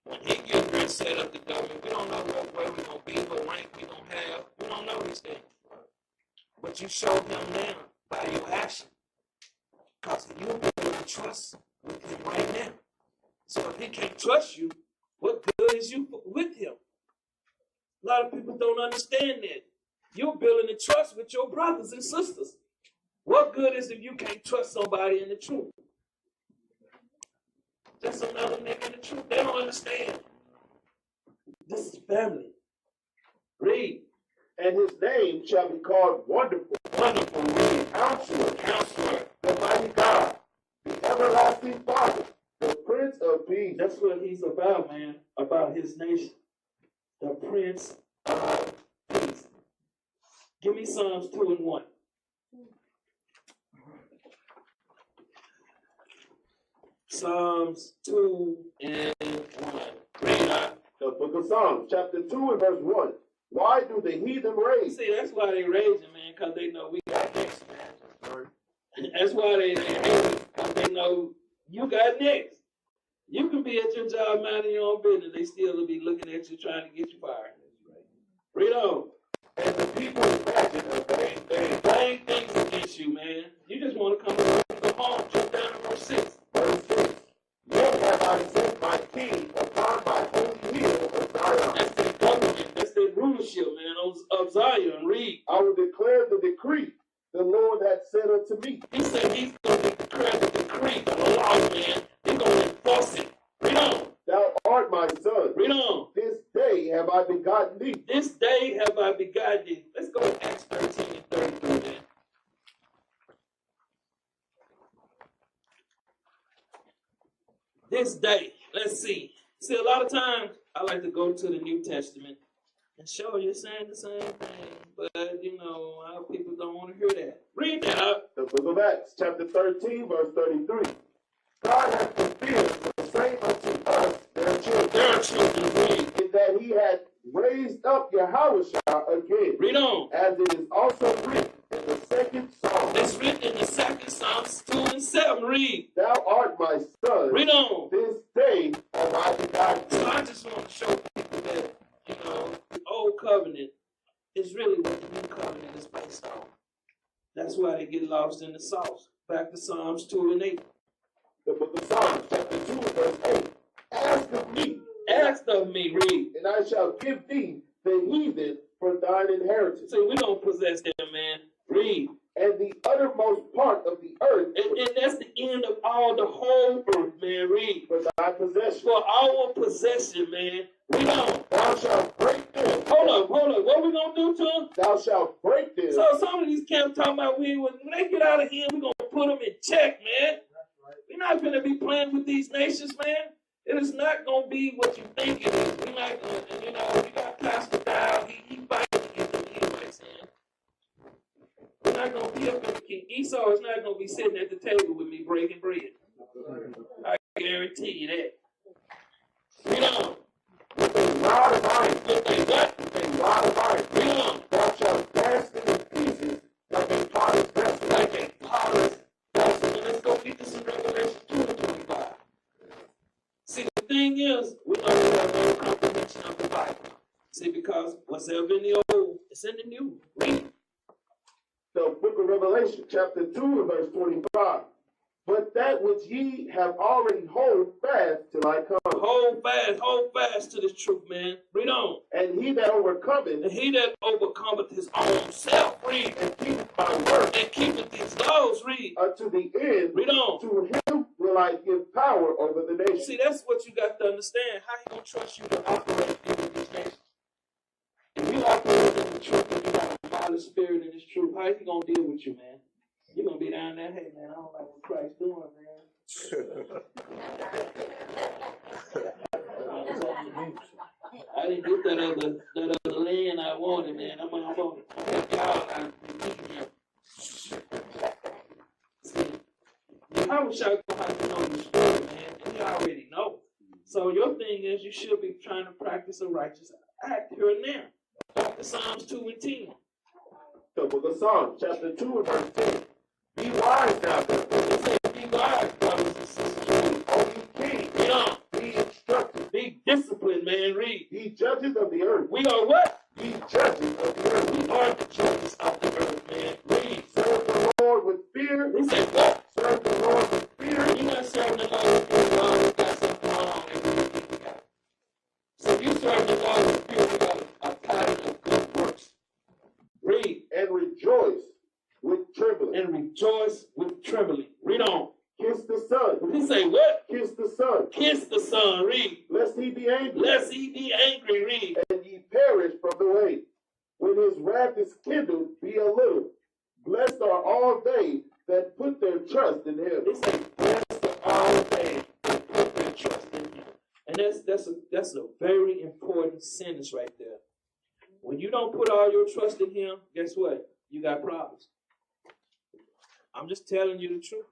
When he gets ready to set up the government, we don't know where we're going to be, what rank we're going to have. We don't know these things. But you show him now by your action. Because you'll be able to trust with him right now. So if he can't trust you, what good is you with him? A lot of people don't understand that. You're building a trust with your brothers and sisters. What good is if you can't trust somebody in the truth? Just another nigga in the truth. They don't understand. This is family. Read. And his name shall be called Wonderful, Wonderful. Read. Counselor, Counselor. the Mighty God, the Everlasting Father, the Prince of Peace. That's what he's about, man. About his nation. The Prince of Peace. Give me Psalms 2 and 1. Psalms 2 and 1. Read out. The book of Psalms, chapter 2 and verse 1. Why do the heathen rage? See, that's why they raging, man, because they know we got next, man. That's why they hate, because they know you got next. You can be at your job minding your own business. They still will be looking at you trying to get you fired. Read on. And the people imagine They blame things against you, man. You just want to come around and go home. Jump down to verse 6. Verse 6. Yet have I set my king upon my holy hill of Zion. That's their government. That's their rulership, man, of Zion. Read. I will declare the decree the Lord hath said unto me. He said he's going to declare the decree, the law, man. He's going to enforce it. Read on. Thou art my son. Read on. This day have I begotten thee. This day have I begotten thee. Let's go to Acts 13 and 33, man. This day, let's see. See, a lot of times I like to go to the New Testament and show you saying the same thing, but you know, our people don't want to hear that. Read that out. The book of Acts, chapter 13, verse 33. God hath fulfilled the same unto us, their children. Their children, read. In that he had raised up Yahawashi again. Read on. As it is also written in the second Psalm. It's written in the second Psalms 2 and 7. Read. Thou art my son. Read on. This day have I begotten thee. So I just want to show people that, you know, the old covenant is really what the new covenant is based on. That's why they get lost in the sauce. Back to Psalms 2 and 8. The book of Psalms, chapter 2, verse 8. Ask of me. Ask of me, read. And I shall give thee the heathen for thine inheritance. See, we don't possess them, man. Read. And the uttermost part of the earth And that's the end of all the whole earth, man. Read. for thy possession. For our possession, man. Read on. Thou shalt break them. Hold up. What we going to do to them? Thou shalt break them. So some of these camps talking about when they get out of here, we're going to put them in check, man. We're not going to be playing with these nations, man. It is not going to be what you think it is. We're not going to, you know, you got Pastor Dow, he fights against them anyway, man. We're not going to be up in the king. Esau is not going to be sitting at the table with me breaking bread. I guarantee you that. Read on. With a rod of iron. With a what? With a rod of iron. Read on. Thou shalt dash them in pieces like a potter's vessel. Like a potter's vessel. And let's go get this in Revelation 2 and 25. See, the thing is, we don't have no comprehension of the Bible. See, because what's ever in the old, it's in the new. Read. The book of Revelation, chapter 2, and verse 25. But that which ye have already hold fast till I come. Hold fast to this truth, man. Read on. And he that overcometh, And he that overcometh his own self, read. and keepeth my word And keepeth these laws, read. unto the end, Read on. to him will I give power over the nation. See, that's what you got to understand. How he gonna trust you to operate in these nations? If you operate in the truth and you got a violent spirit in this truth, how is he gonna deal with you, man? You're gonna be down there, hey man, I don't like what Christ's doing, man. I didn't get that other land I wanted, man. I'm gonna help y'all out of meeting him. See, I wish I gonna have to know the story, man, and you already know. So your thing is you should be trying to practice a righteous act here and there. Back to Psalms 2 and 10. The book of Psalms, chapter 2, and verse 10. Be wise now, therefore. He said, be wise, brothers and sisters. O you king, Read on. be instructed. Be disciplined, man. Read. Ye judges of the earth. We are what? Ye judges of the earth. We are the judges of the earth, man. Read. Serve the Lord with fear. He said, what? Serve the Lord with fear. You're not serving the Lord with fear. You always got something going on every week. So if you serve the Lord with fear, you got a pattern of good works. Read. And rejoice with trembling. And rejoice with trembling. Read on. Kiss the Son. He say what? Kiss the Son. Kiss the Son. Read. Lest he be angry. Lest he be angry. Read. And ye perish from the way. When his wrath is kindled, be a little. Blessed are all they that put their trust in him. He say, blessed are all they that put their trust in him. And that's a very important sentence right there. When you don't put all your trust in him, guess what? You got problems. I'm just telling you the truth.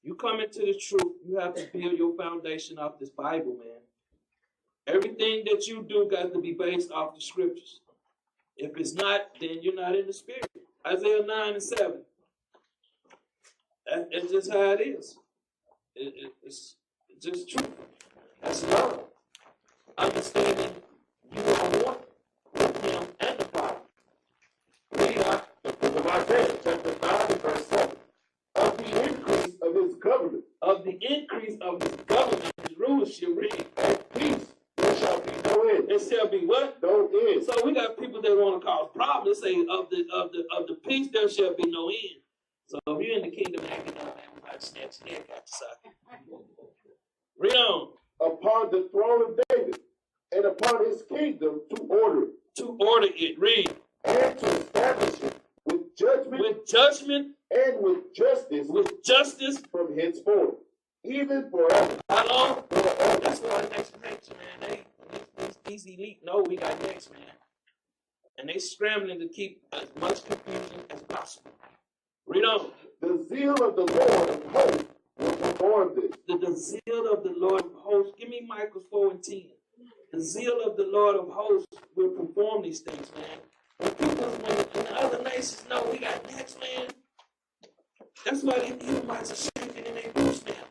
You come into the truth, you have to build your foundation off this Bible, man. Everything that you do got to be based off the scriptures. If it's not, then you're not in the spirit. Isaiah 9:7. It's just how it is. It's just true. That's love. Understanding you are one with him and the Father. Read out the book of Isaiah, chapter 9, verse 7. Of the increase of his government. Of the increase of his government, his rulership, read. And peace, there shall be no end. There shall be what? No end. So we got people that want to cause problems. They say of the peace there shall be no end. So if you're in the kingdom, man, we might snatch your neck out the socket. Read on. Upon the throne of David, and upon his kingdom to order it. To order it. Read. And to establish it with judgment. With judgment. And with justice. With justice. From henceforth. Even forever. How long? Forever. That's what next, man. These elite know we got next, man. And they scrambling to keep as much confusion as possible. Read on. The zeal of the Lord of hosts will perform this. The zeal of the Lord of hosts. Give me Micah 4:10. The zeal of the Lord of hosts will perform these things, man. When the other nations know we got next, man. That's why the Edomites are shaking in their boots now.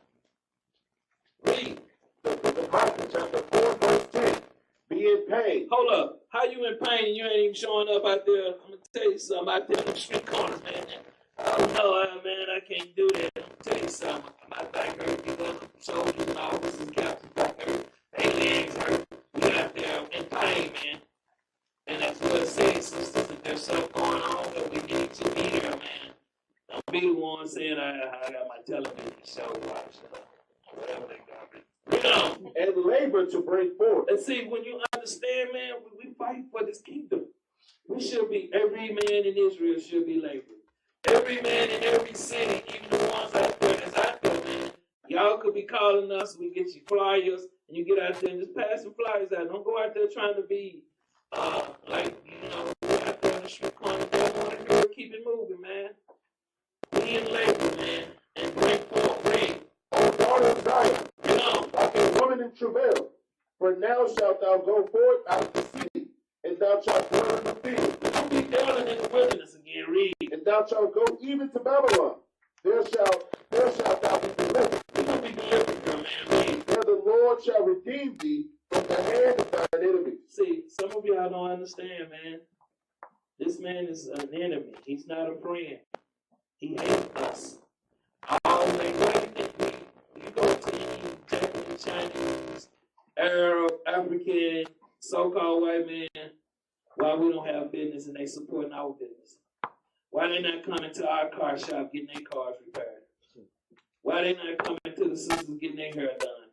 Read. The Micah chapter 4, verse 10. Be in pain. Hold up. How you in pain and you ain't even showing up out there? I'm going to tell you something. Out there in the street corners, man. Oh, no, man, I can't do that. I'm going to tell you something. My back hurt. These other soldiers and officers and captains back hurt. Their legs hurt. We out there in pain, man. And that's what it says, sisters, that there's something going on that we need to be here, man. Don't be the one saying, I got my television show watched. Whatever they got. You know. And labor to bring forth. And see, when you understand, man, we fight for this kingdom. We should be, every man in Israel should be laboring. Every man in every city, even the ones out there that's out there, man. Y'all could be calling us, we get you flyers, and you get out there and just pass some flyers out. Don't go out there trying to be, like, you know, out there in the street corner. They want to hear it, keep it moving, man. Be in labor, man, and bring forth rain. O daughter of Zion, You know, like a woman in travail. For now shalt thou go forth out of the city, and thou shalt dwell in the field. don't be dwelling in the wilderness again, read. And thou shalt go even to Babylon. There shalt thou be delivered. We're going to be delivered from, man, read. There the Lord shall redeem thee from the hand of thine enemies. See, some of y'all don't understand, man. This man is an enemy. He's not a friend. He hates us. Always. Why do you think you go to any Japanese, Chinese, Arab, African, so-called white man, why we don't have business and they supporting our business? Why they not coming to our car shop getting their cars repaired? Why they not coming to the sisters getting their hair done?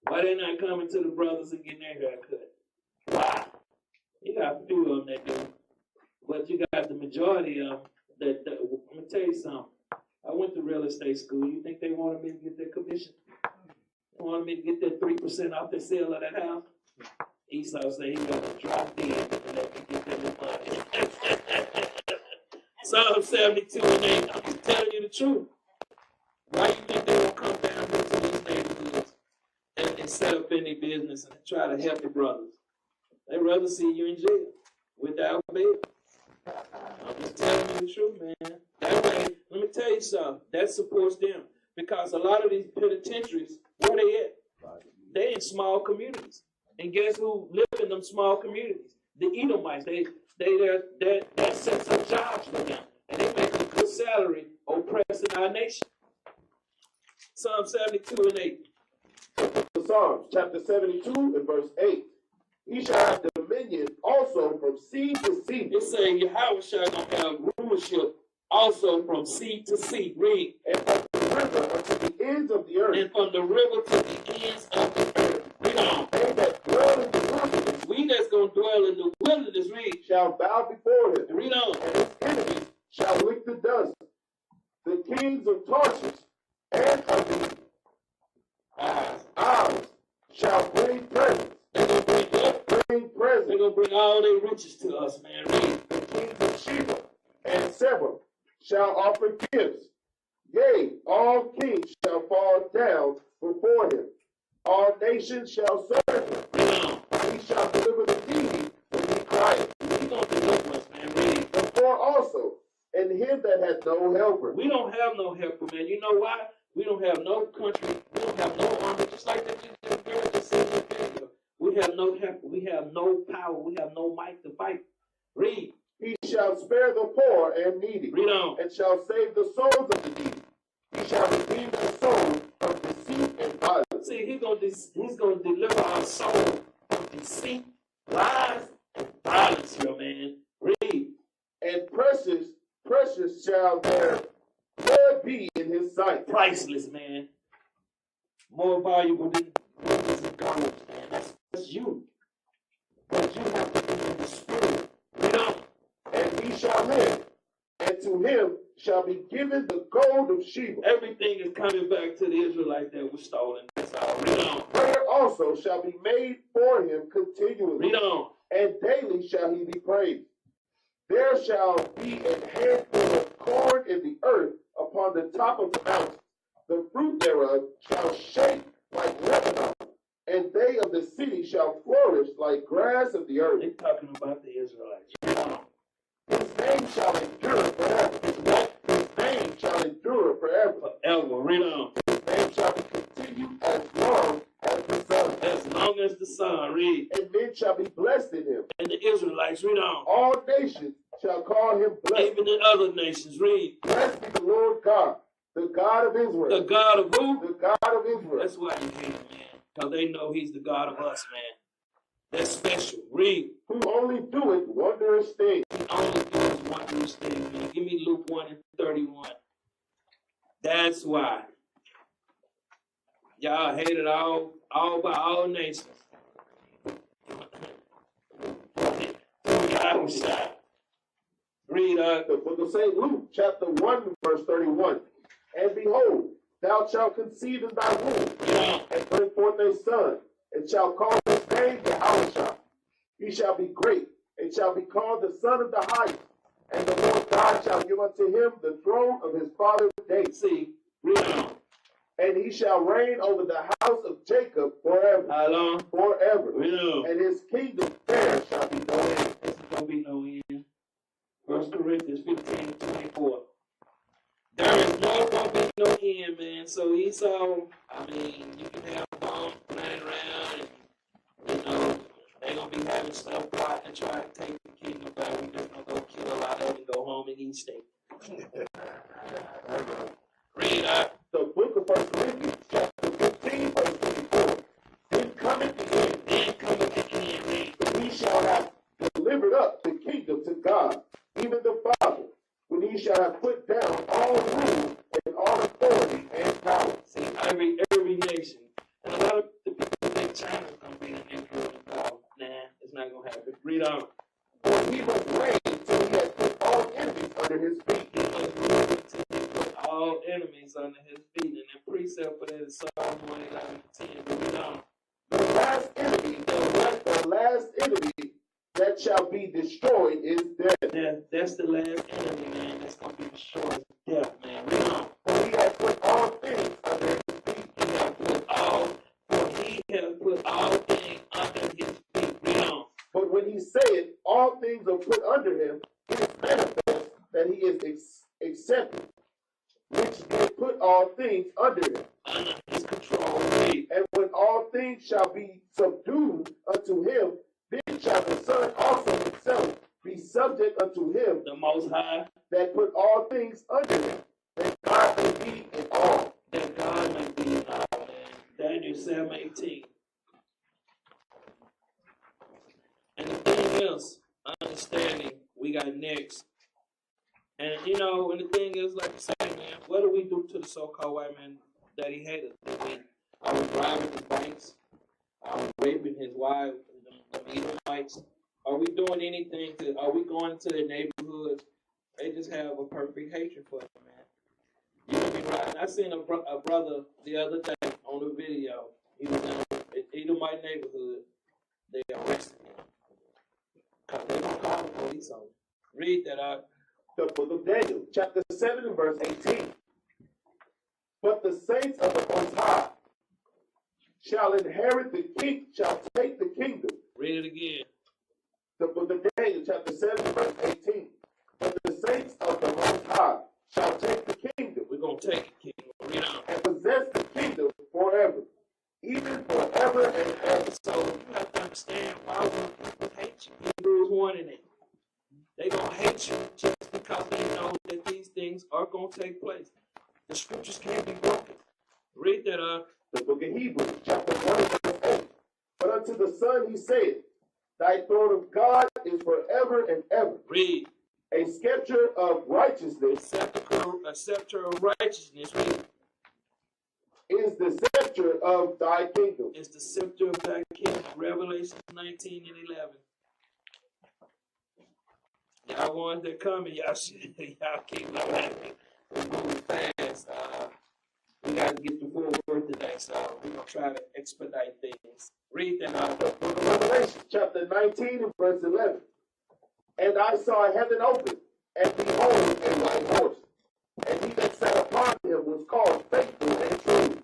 Why they not coming to the brothers and getting their hair cut? Why? You got a few of them that do. But you got the majority of them that I'm going to tell you something. I went to real estate school. You think they wanted me to get their commission? They wanted me to get that 3% off the sale of that house? Esau said he got to drop dead and let me get that money. Psalm 72 and 8. I'm just telling you the truth. Why you think they won't come down here to these neighborhoods and set up any business and try to help the brothers? They'd rather see you in jail without bail. I'm just telling you the truth, man. That way, Let me tell you something. That supports them. Because a lot of these penitentiaries, where they at? They in small communities. And guess who live in them small communities? The Edomites. That sets up jobs for them. And they make a good salary oppressing our nation. Psalm 72 and 8. Psalms chapter 72 and verse 8. He shall have dominion also from sea to sea. It's saying Yahawashi gonna have rulership also from sea to sea. Read. And from the river unto the ends of the earth. And from the river to the ends of the earth. Read on. They that dwell in the wilderness. We that's gonna dwell in the wilderness, read. Shall bow before him. Read on. And his enemies shall lick the dust. The kings of Tarshish and of the isles shall bring presents. They're gonna bring what? Bring presents. They're gonna bring all their riches to us, man. Read. The kings of Sheba and Seba shall offer gifts. Yea, all kings shall fall down before him. All nations shall serve him. Read on. He shall deliver the needy when he crieth. He's gonna deliver us, man. Read. The poor also, and him that hath no helper. We don't have no helper, man. You know why? We don't have no country. We don't have no army. Just like that girl just said in the video. We have no helper. We have no power. We have no might to fight. Read. He shall spare the poor and needy. Read on. And shall save the souls of the needy. He shall redeem their souls from deceit and violence. See, he's gonna deliver our soul from deceit, lies, and violence here, man. Read. And precious shall their blood be in his sight. Priceless, man. More valuable than rubies and gold, man. That's you. But you have to be in the spirit. Read on. And he shall live, and to him shall be given the gold of Sheba. Everything is coming back to the Israelites that was stolen. That's all. Read on. Prayer also shall be made for him continually. Read on. And daily shall he be praised. There shall be a handful of corn in the earth upon the top of the mountain. The fruit thereof shall shake like Lebanon, and they of the city shall flourish like grass of the earth. They're talking about the Israelites. Read on. His name shall endure forever. His name shall endure forever. Forever. Read on. His name shall be continued as long as the sun. As long as the sun. Read. And men shall be blessed in him. And the Israelites. Read on. All nations shall call him blessed. Even in other nations. Read. Blessed be the Lord God, the God of Israel. The God of who? The God of Israel. That's why you hate him, man. Because they know he's the God of us, man. That's special. Read. Who only doeth wondrous things. He only does wondrous things, man. Give me Luke 1 and 31. That's why. Y'all hate it all by all nations. Read The book of St. Luke, chapter 1, verse 31. And behold, thou shalt conceive in thy womb, and bring forth a son, and shalt call his name Yahawashi. He shall be great, and shall be called the Son of the Highest. And the Lord God shall give unto him the throne of his father David. See, read on. And he shall reign over the house of Jacob forever. How long? Forever. Read on. And his kingdom there shall be no end. This is going to be no end. 1 Corinthians 15:24. There is no going to be no end, man. So Esau, I mean, you can have bombs flying around, and, you know, they're going to be having stuff plotting and trying to take the kingdom back. We're just going to go kill a lot of them and go home and eat steak. Read up. The book of 1 Corinthians, chapter 15, verse 24. Then cometh the end. Then cometh the end. Read. He shall have delivered up the kingdom to God, even the Father, when he shall have put down all rule and all authority and power. See, every nation. And a lot of the people think China's going to be the new world power. Nah, it's not going to happen. Read on. For he must reign till he has put all enemies under his feet. He must rule until he put all enemies under his feet. And the precept for that is Psalm 111:10. Read on. The last enemy that shall be destroyed is death. That's the last enemy, man. That's going to be destroyed. Death, man. Read on. For he has put all things under his feet. He has put all things under his feet. Read on. But when he saith all things are put under him, it is manifest that he is accepted. which did put all things under him. Under his control. Read. And when all things shall be subdued unto him, then shall the Son also himself be subject unto him, The Most High. that put all things under him, that God may be in all. That God may be in all. Daniel 7:18. And the thing is, understanding, we got next. And you know, and the thing is, like I said, man, what do we do to the so-called white man that he hated? Are we driving his banks? Are we raping his wife, the Edomites? Are we doing anything are we going to their neighborhoods? They just have a perfect hatred for them, man. You know what I mean? I seen a brother the other day on a video. He was in an Edomite neighborhood. They arrested him. Because they don't call the police on him. Read that out. The book of Daniel, chapter 7 and verse 18. But the saints of the Most High shall inherit the king, shall take the kingdom. Read it again. The book of Daniel, chapter 7 and verse 18. But the saints of the Most High shall take the kingdom. We're going to take it, King. Read on. And possess the kingdom forever, even forever and ever. So you have to understand why will people hate you. Hebrews 1 and 8. They're going to hate you just because they know that these things are going to take place. The scriptures can't be broken. Read that up. The book of Hebrews, chapter 1 and verse 8. But unto the Son he said, Thy throne of God is forever and ever. Read. A scepter of righteousness. A scepter of righteousness. Read. Is the scepter of thy kingdom. It's the scepter of thy kingdom. Revelation 19 and 11. Y'all ones that coming, y'all keep laughing. We're moving fast. We got to get the full word today, so we're going to try to expedite things. Read that out. Revelation chapter 19 and verse 11. And I saw heaven open, and behold, a white horse. And he that sat upon him was called Faithful and True.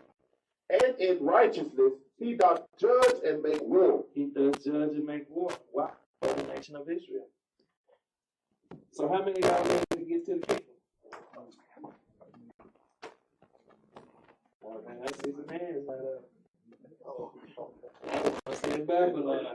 And in righteousness he doth judge and make war. He does judge and make war. Why? For the nation of Israel. So how many of y'all ready to get to the kingdom? Well, man, I see some hands like that. I see in Babylon.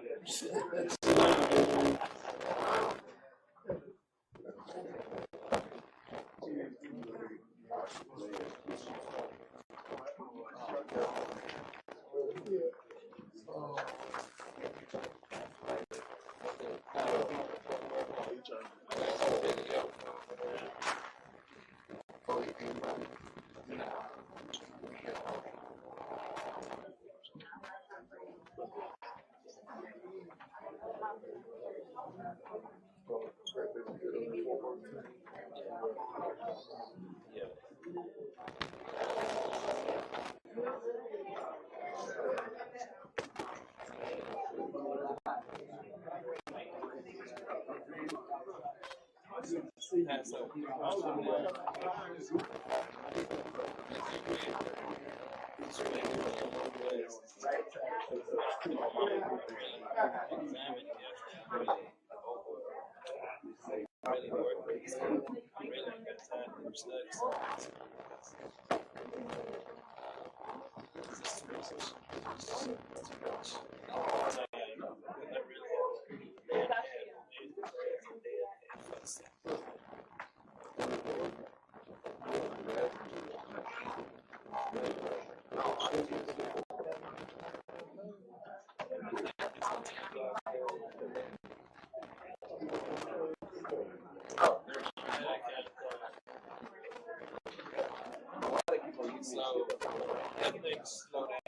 So everything's slow down.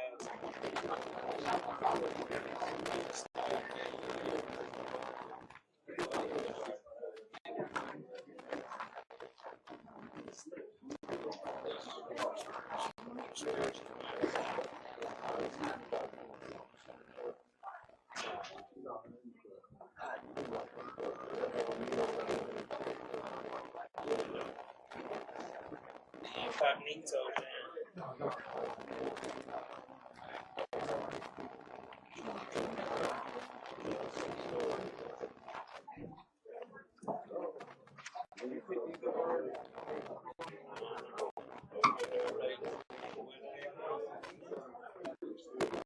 Incognito, man.